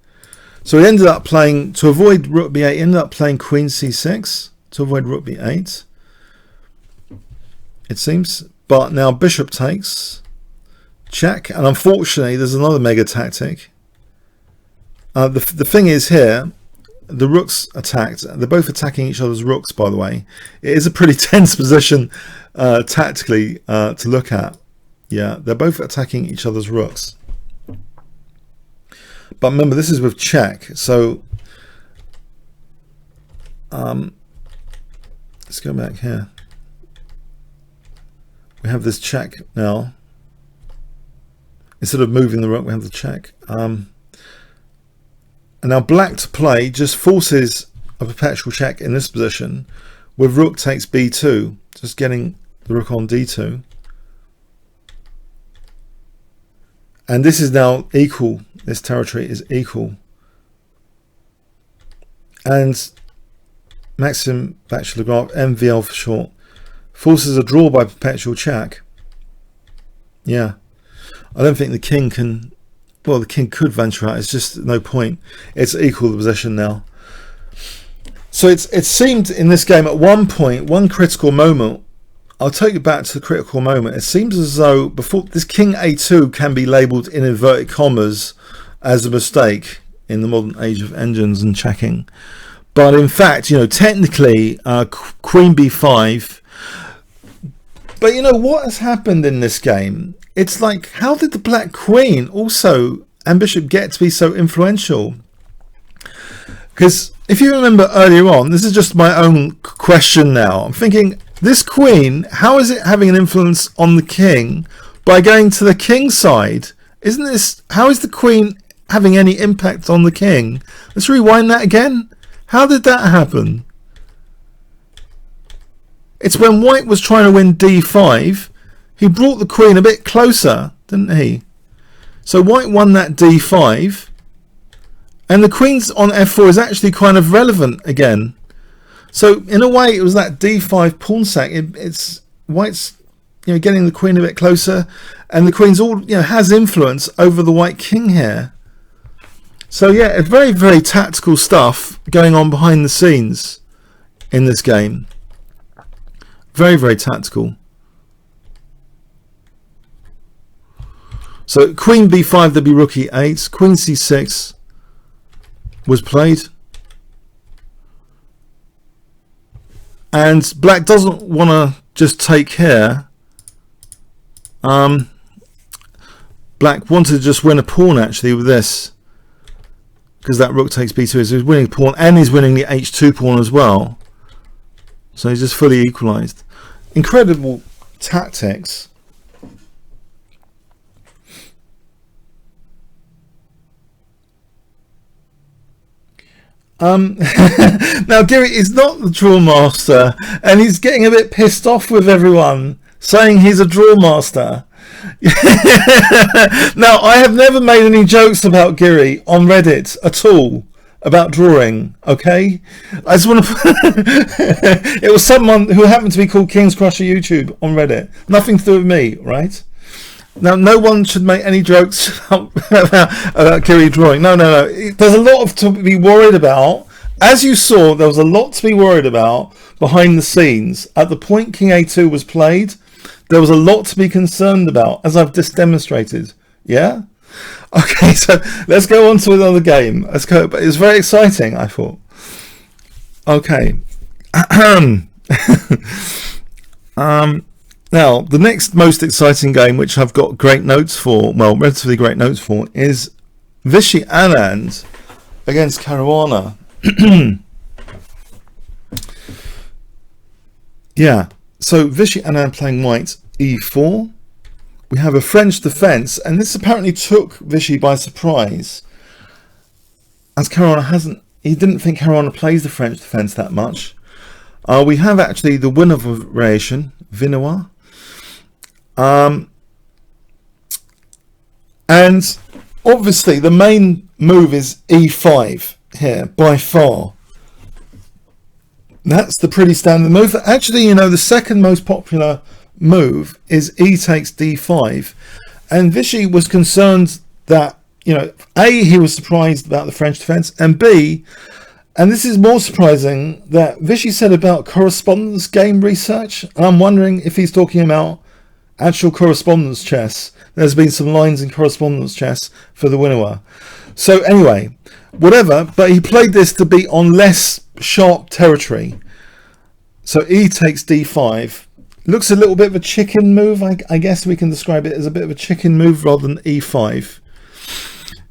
A: So he ended up playing, to avoid rook b8, he ended up playing queen c6 to avoid rook b8, it seems. But now bishop takes, check, and unfortunately there's another mega tactic. The thing is here, the rook's attacked. They're both attacking each other's rooks, by the way. It is a pretty tense position tactically to look at. Yeah, they're both attacking each other's rooks. But remember, this is with check. So let's go back here. We have this check now. Instead of moving the rook, we have the check. And now black to play just forces a perpetual check in this position with rook takes b2, just getting the rook on d2. And this is now equal. This territory is equal. And Maxim Bachelor-Graf, MVL for short, forces a draw by perpetual check. Yeah. I don't think the king can... Well, the king could venture out. It's just no point. It's equal the position now. So it seemed in this game at one point, one critical moment, I'll take you back to the critical moment. It seems as though before this king a2 can be labelled in inverted commas as a mistake in the modern age of engines and checking. But in fact, you know, technically queen b5. But you know what has happened in this game? It's like, how did the black queen also and bishop get to be so influential? Because if you remember earlier on, this is just my own question now. I'm thinking, this queen, how is it having an influence on the king by going to the king side? Isn't this, how is the queen having any impact on the king? Let's rewind that again. How did that happen? It's when white was trying to win d5, he brought the queen a bit closer, didn't he? So white won that d5, and the queen's on f4 is actually kind of relevant again. So in a way, it was that d5 pawn sack. It's white's, you know, getting the queen a bit closer, and the queen's all, you know, has influence over the white king here. So yeah, it's very, very tactical stuff going on behind the scenes in this game. Very, very tactical. So queen b5, there'd be rook e8, queen c6 was played. And black doesn't want to just take here. Black wanted to just win a pawn actually with this, because that rook takes b2, so he's winning a pawn and he's winning the h2 pawn as well. So he's just fully equalized. Incredible tactics. Now Gary is not the draw master, and he's getting a bit pissed off with everyone, saying he's a draw master. Now, I have never made any jokes about Giri on Reddit at all about drawing, okay? I just want to it was someone who happened to be called Kingscrusher YouTube on Reddit. Nothing to do with me, right? Now, no one should make any jokes about Giri drawing. No. There's a lot to be worried about. As you saw, there was a lot to be worried about behind the scenes. At the point King A2 was played, there was a lot to be concerned about, as I've just demonstrated. Yeah? Okay, so let's go on to another game. Let's go. But it was very exciting, I thought. Okay. Now, the next most exciting game, which I've got great notes for, well, relatively great notes for, is Vishy Anand against Caruana. Yeah, so Vishy Anand playing white e4. We have a French defense, and this apparently took Vishy by surprise, as Caruana he didn't think Caruana plays the French defense that much. We have actually the winner variation, Vinois. And obviously the main move is e5 here, by far. That's the pretty standard move. Actually, you know, the second most popular move is e takes d5. And Vishy was concerned that, you know, A, he was surprised about the French defence, and B, and this is more surprising, that Vichy said about correspondence game research, and I'm wondering if he's talking about actual correspondence chess. There's been some lines in correspondence chess for the winner. So anyway, whatever, but he played this to be on less sharp territory. So E takes D5. Looks a little bit of a chicken move. I guess we can describe it as a bit of a chicken move rather than E5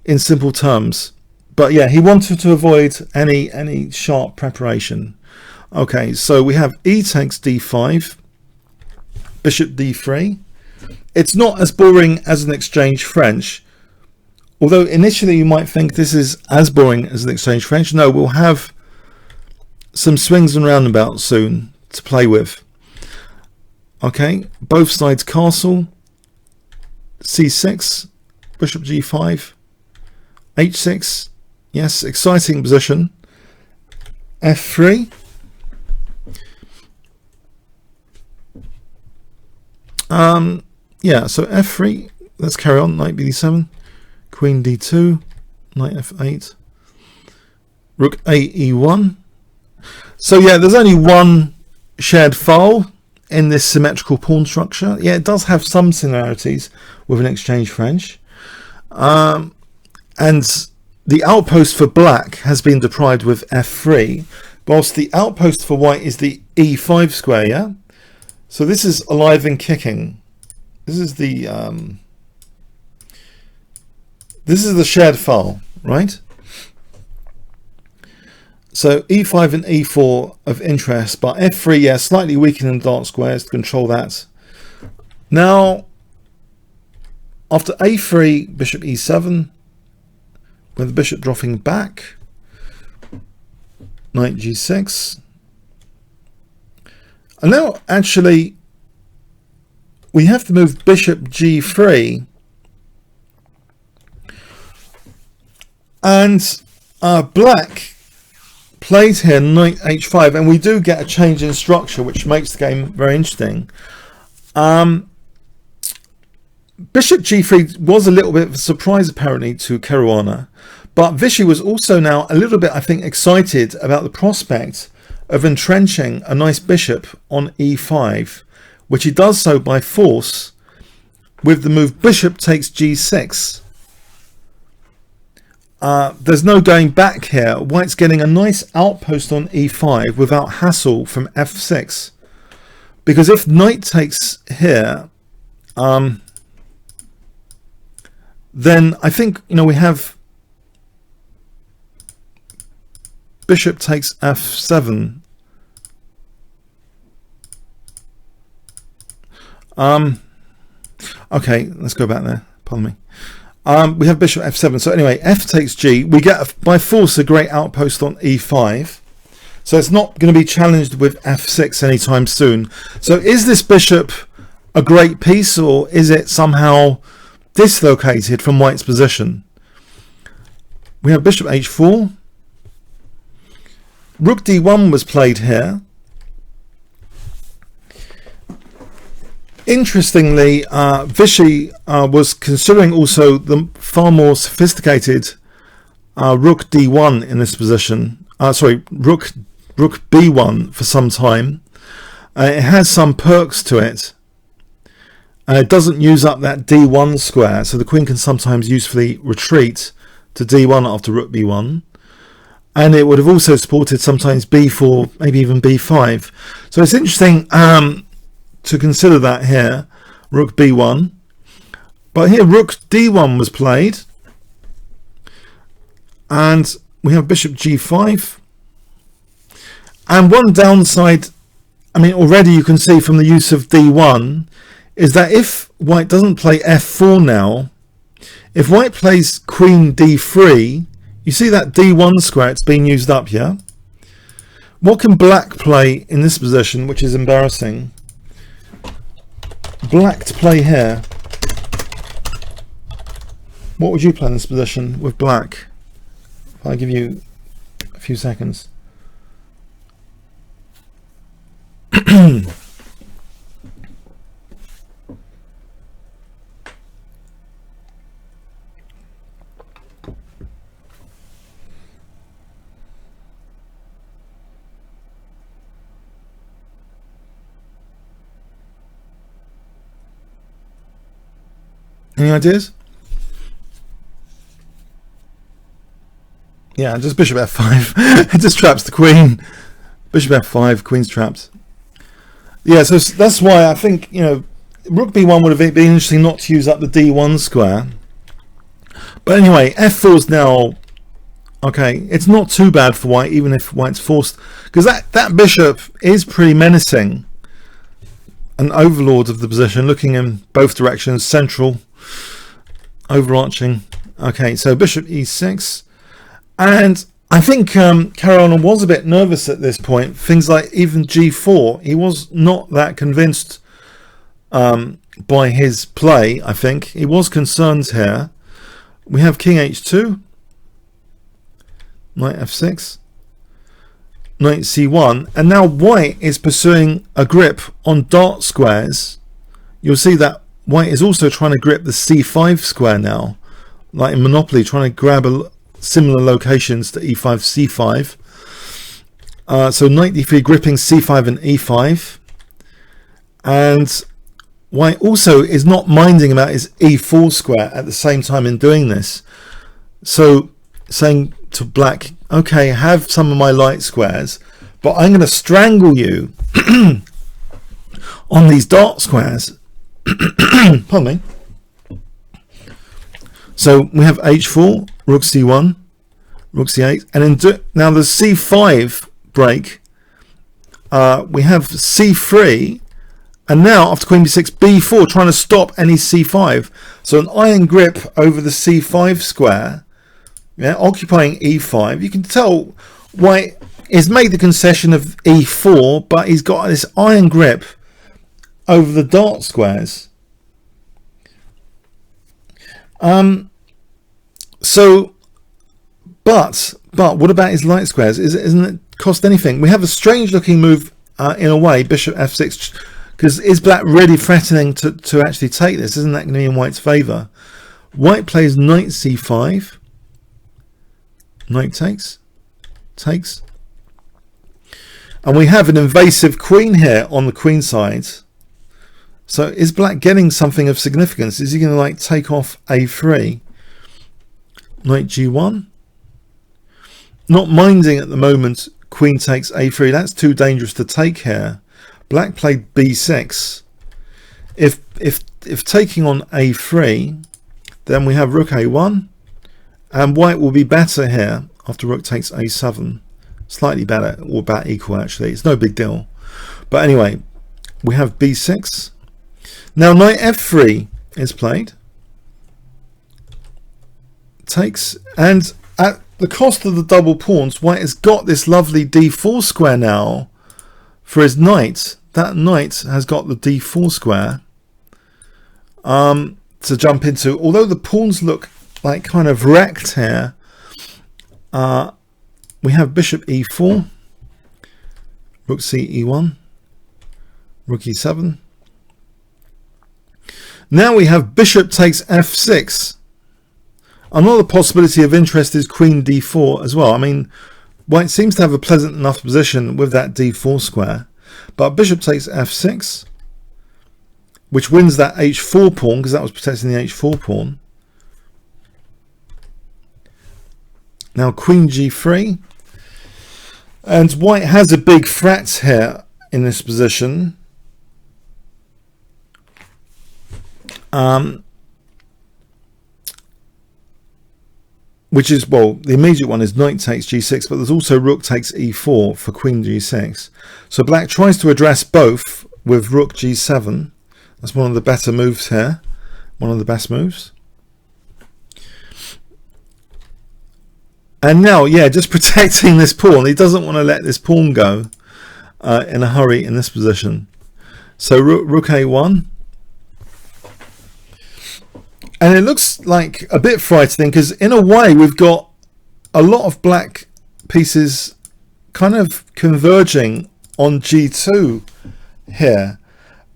A: in simple terms. But yeah, he wanted to avoid any sharp preparation. Okay, so we have E takes D5, Bishop D3. It's not as boring as an exchange French, although initially you might think this is as boring as an exchange French. No, we'll have some swings and roundabouts soon to play with. Okay, both sides castle, C6, Bishop G5, H6, yes, exciting position, F3, yeah, so F3, let's carry on, Knight BD7, Queen D2, Knight F8, Rook A E1. So yeah, there's only one shared file in this symmetrical pawn structure. Yeah, it does have some similarities with an exchange French. And the outpost for black has been deprived with F3, whilst the outpost for white is the E5 square, yeah? So this is alive and kicking. This is the shared file, right? So E5 and E4 of interest, but F3, yeah, slightly weaker than dark squares to control that. Now, after A3, Bishop E7, with the bishop dropping back, Knight G6. And now, actually, we have to move Bishop G3. And black plays here Knight H5, and we do get a change in structure, which makes the game very interesting. Bishop G3 was a little bit of a surprise apparently to Caruana, but Vichy was also now a little bit, I think, excited about the prospect of entrenching a nice bishop on E5, which he does so by force with the move Bishop takes G6. There's no going back here. White's getting a nice outpost on E5 without hassle from F6, because if Knight takes here, then I think, you know, we have Bishop takes F7. Okay, let's go back there. Pardon me. We have Bishop F7. So anyway, F takes G. We get, by force, a great outpost on E5. So it's not going to be challenged with F6 anytime soon. So is this bishop a great piece, or is it somehow dislocated from White's position? We have Bishop H4. Rook D1 was played here. Interestingly, Vichy was considering also the far more sophisticated Rook D1 in this position. Rook B1 for some time. It has some perks to it. It doesn't use up that D1 square, so the queen can sometimes usefully retreat to D1 after Rook B1. And it would have also supported sometimes B4, maybe even B5. So it's interesting to consider that here, Rook B1. But here Rook D1 was played. And we have Bishop G5. And one downside, I mean, already you can see from the use of D1, is that if White doesn't play F4 now, if White plays Queen D3, you see that D1 square, it's being used up here. What can Black play in this position, which is embarrassing? Black to play here. What would you play in this position with Black? If I give you a few seconds. Any ideas? Yeah, just bishop f5. It just traps the queen. Bishop f5, queen's trapped. Yeah, so that's why I think, you know, rook b1 would have been interesting not to use up the d1 square. But anyway, f4 is now okay. It's not too bad for white, even if white's forced, because that bishop is pretty menacing, an overlord of the position, looking in both directions, central, overarching. Okay, so bishop e6, and I think Caruana was a bit nervous at this point. Things like even g4, he was not that convinced by his play. I think he was concerned here. We have king h2, knight f6, knight c1, and now white is pursuing a grip on dart squares. You'll see that white is also trying to grip the c5 square now, like in Monopoly, trying to grab similar locations to e5, c5. So knight d3 gripping c5 and e5, and white also is not minding about his e4 square at the same time in doing this. So saying to black, okay, have some of my light squares, but I'm going to strangle you on these dark squares. Pardon me. So we have h4, rook c1, rook c8, and now the c5 break, we have c3, and now after queen b6, b4, trying to stop any c5. So an iron grip over the c5 square, yeah, occupying e5. You can tell white has made the concession of e4, but he's got this iron grip over the dart squares. So, but what about his light squares? Isn't it cost anything? We have a strange looking move in a way, bishop f6, because is black really threatening to actually take this? Isn't that going to be in white's favour? White plays knight c5, knight takes, and we have an invasive queen here on the queen side. So is black getting something of significance? Is he going to like take off a3? Knight g1. Not minding at the moment queen takes a3. That's too dangerous to take here. Black played b6. If taking on a3, then we have rook a1, and white will be better here after rook takes a7. Slightly better, or about equal actually. It's no big deal. But anyway, we have b6. Now knight f3 is played. Takes, and at the cost of the double pawns, white has got this lovely d4 square now for his knight. That knight has got the d4 square to jump into. Although the pawns look like kind of wrecked here, we have bishop e4, rook c e1, rook e7. Now we have bishop takes f6. Another possibility of interest is queen d4 as well. I mean, white seems to have a pleasant enough position with that d4 square, but bishop takes f6, which wins that h4 pawn, because that was protecting the h4 pawn. Now queen g3, and white has a big threat here in this position. Which is, well, the immediate one is knight takes g6, but there's also rook takes e4 for queen g6. So black tries to address both with rook g7. That's one of the better moves here, one of the best moves. And now, yeah, just protecting this pawn. He doesn't want to let this pawn go in a hurry in this position. So rook a1. And it looks like a bit frightening, because in a way we've got a lot of black pieces kind of converging on g2 here.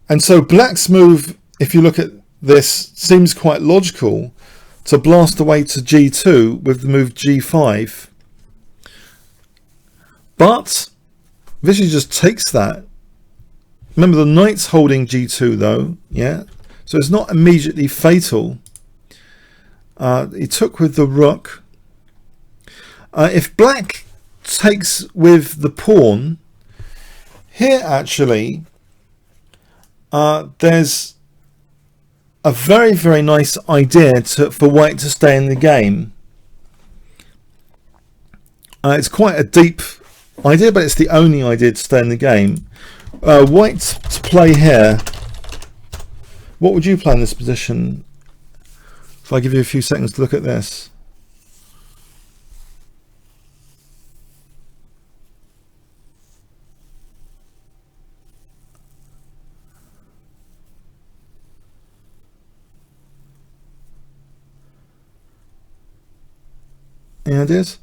A: And so black's move, if you look at this, seems quite logical to blast away to g2 with the move g5. But Vishy just takes that. Remember, the knight's holding g2 though, yeah? So it's not immediately fatal. he took with the rook. If black takes with the pawn, here actually there's a very, very nice idea for white to stay in the game. It's quite a deep idea, but it's the only idea to stay in the game. White to play here. What would you play in this position? If I give you a few seconds to look at this. Any ideas?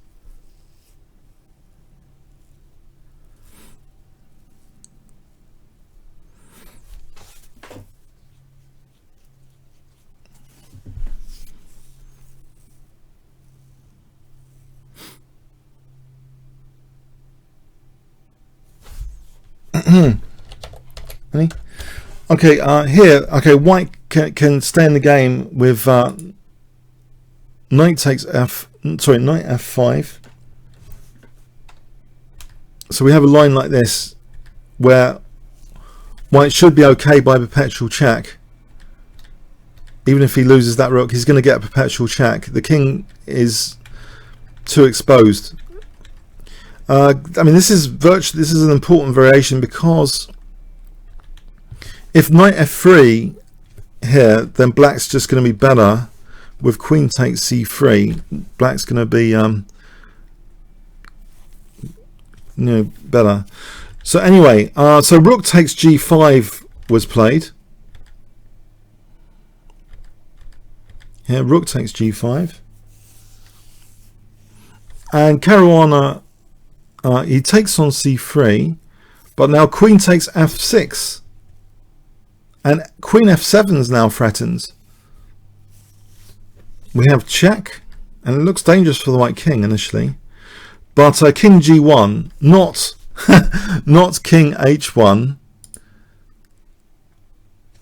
A: Any? Okay, here, okay, white can stay in the game with knight takes knight f5. So we have a line like this where white should be okay by perpetual check. Even if he loses that rook, he's going to get a perpetual check. The king is too exposed. I mean, this is an important variation, because if knight f3 here, then black's just going to be better. With queen takes c3, black's going to be better. So anyway, so rook takes g5 was played. Here, rook takes g5, and Caruana, he takes on c3, but now queen takes f6, and queen f7 is now threatened. We have check, and it looks dangerous for the white king initially, but king g1, not not king h1,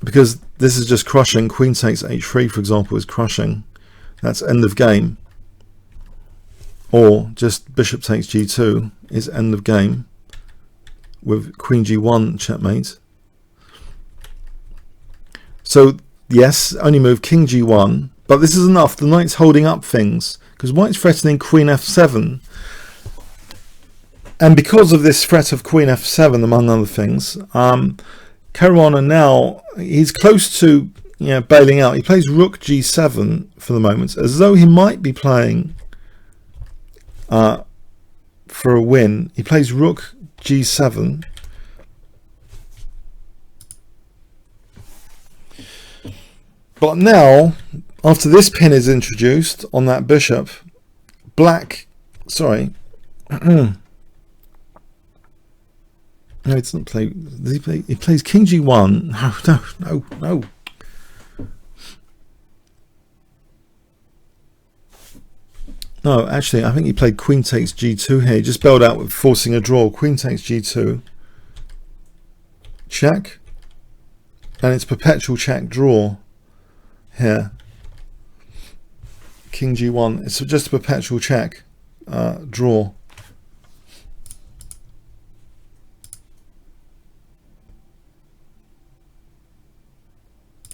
A: because this is just crushing. Queen takes h3, for example, is crushing. That's end of game. Or just bishop takes g2 is end of game with queen g1 checkmate. So yes, only move king g1, but this is enough. The knight's holding up things because white's threatening queen f7, and because of this threat of queen f7, among other things, Caruana now, he's close to bailing out. He plays rook g7 for the moment, as though he might be playing for a win. He plays rook g7. But now, after this pin is introduced on that bishop, black, sorry, no, he doesn't play, does he play? He plays king g1. No. No, actually, I think he played queen takes g2 here. He just bailed out with forcing a draw. Queen takes g2. Check. And it's perpetual check draw here. King g1. It's just a perpetual check draw.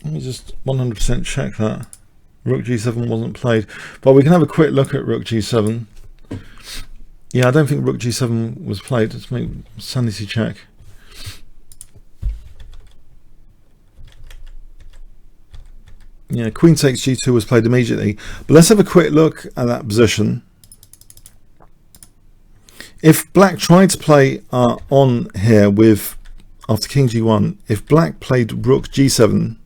A: Let me just 100% check that. Rook g7 wasn't played, but we can have a quick look at rook g7. Yeah, I don't think rook g7 was played. Let's make sanity check. Yeah, queen takes g2 was played immediately, but let's have a quick look at that position. If black tried to play on here with, after king g1, if black played rook g7,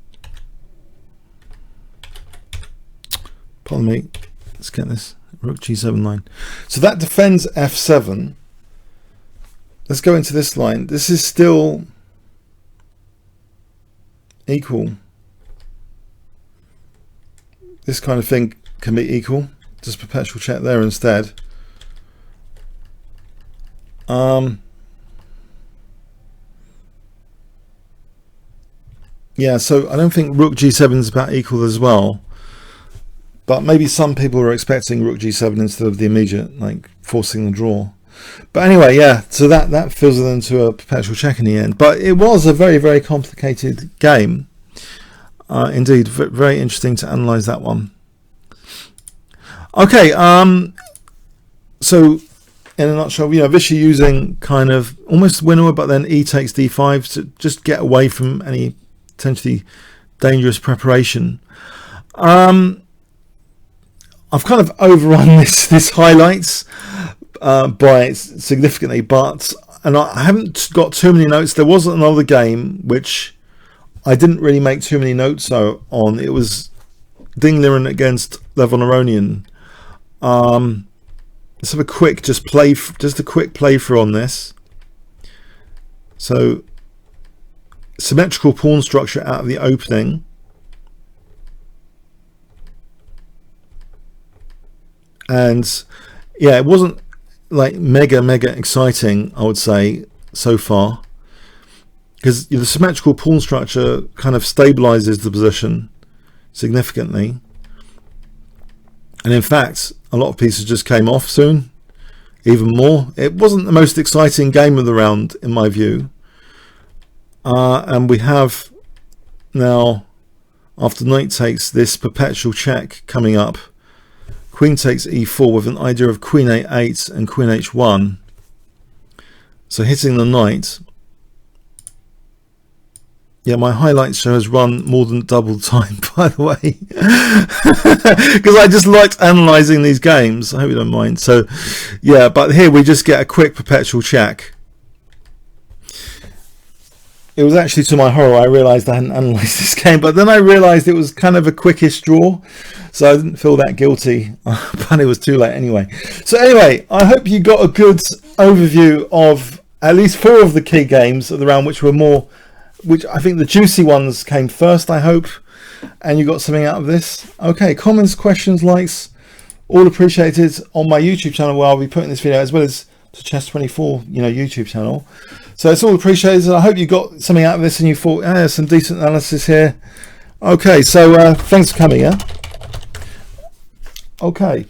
A: pardon me, let's get this, rook g7 line. So that defends f7. Let's go into this line. This is still equal. This kind of thing can be equal. Just perpetual check there instead. Yeah, so I don't think rook g7 is about equal as well. but maybe some people were expecting rook g7 instead of the immediate, like forcing the draw. But anyway, yeah, so that fizzled into a perpetual check in the end. But it was a very, very complicated game. Indeed, very interesting to analyse that one. Okay, so in a nutshell, Vishy using kind of almost winner, but then e takes d5 to just get away from any potentially dangerous preparation. I've kind of overrun this highlights by significantly, and I haven't got too many notes. There was another game which I didn't really make too many notes on. It was Ding Liren against Levon Aronian. Let's have a quick quick playthrough on this. So symmetrical pawn structure out of the opening. And yeah, it wasn't like mega exciting, I would say, so far, because the symmetrical pawn structure kind of stabilizes the position significantly, and in fact a lot of pieces just came off soon, even more. It wasn't the most exciting game of the round in my view, and we have now, after knight takes, this perpetual check coming up. Queen takes e4 with an idea of queen a8 and queen h1. So hitting the knight. Yeah, my highlights show has run more than double time, by the way, because I just liked analysing these games. I hope you don't mind. So yeah, but here we just get a quick perpetual check. It was actually, to my horror, I realised I hadn't analysed this game, but then I realised it was kind of a quickish draw, so I didn't feel that guilty, but it was too late anyway. So anyway, I hope you got a good overview of at least 4 of the key games of the round, which I think the juicy ones came first, I hope, and you got something out of this. Okay, comments, questions, likes, all appreciated on my YouTube channel, where I'll be putting this video, as well as to Chess24, YouTube channel. So it's all appreciated. I hope you got something out of this and you thought, some decent analysis here. Okay, so thanks for coming. Okay.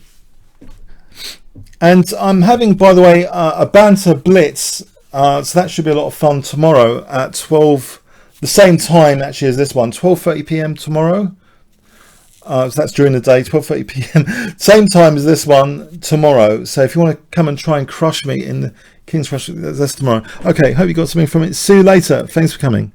A: And I'm having, by the way, a banter blitz. So that should be a lot of fun tomorrow at 12, the same time actually as this one, 12:30 p.m. tomorrow. So that's during the day, 12:30 p.m. Same time as this one tomorrow. So if you want to come and try and crush me in the Kingscrusher, that's tomorrow. Okay, hope you got something from it. See you later. Thanks for coming.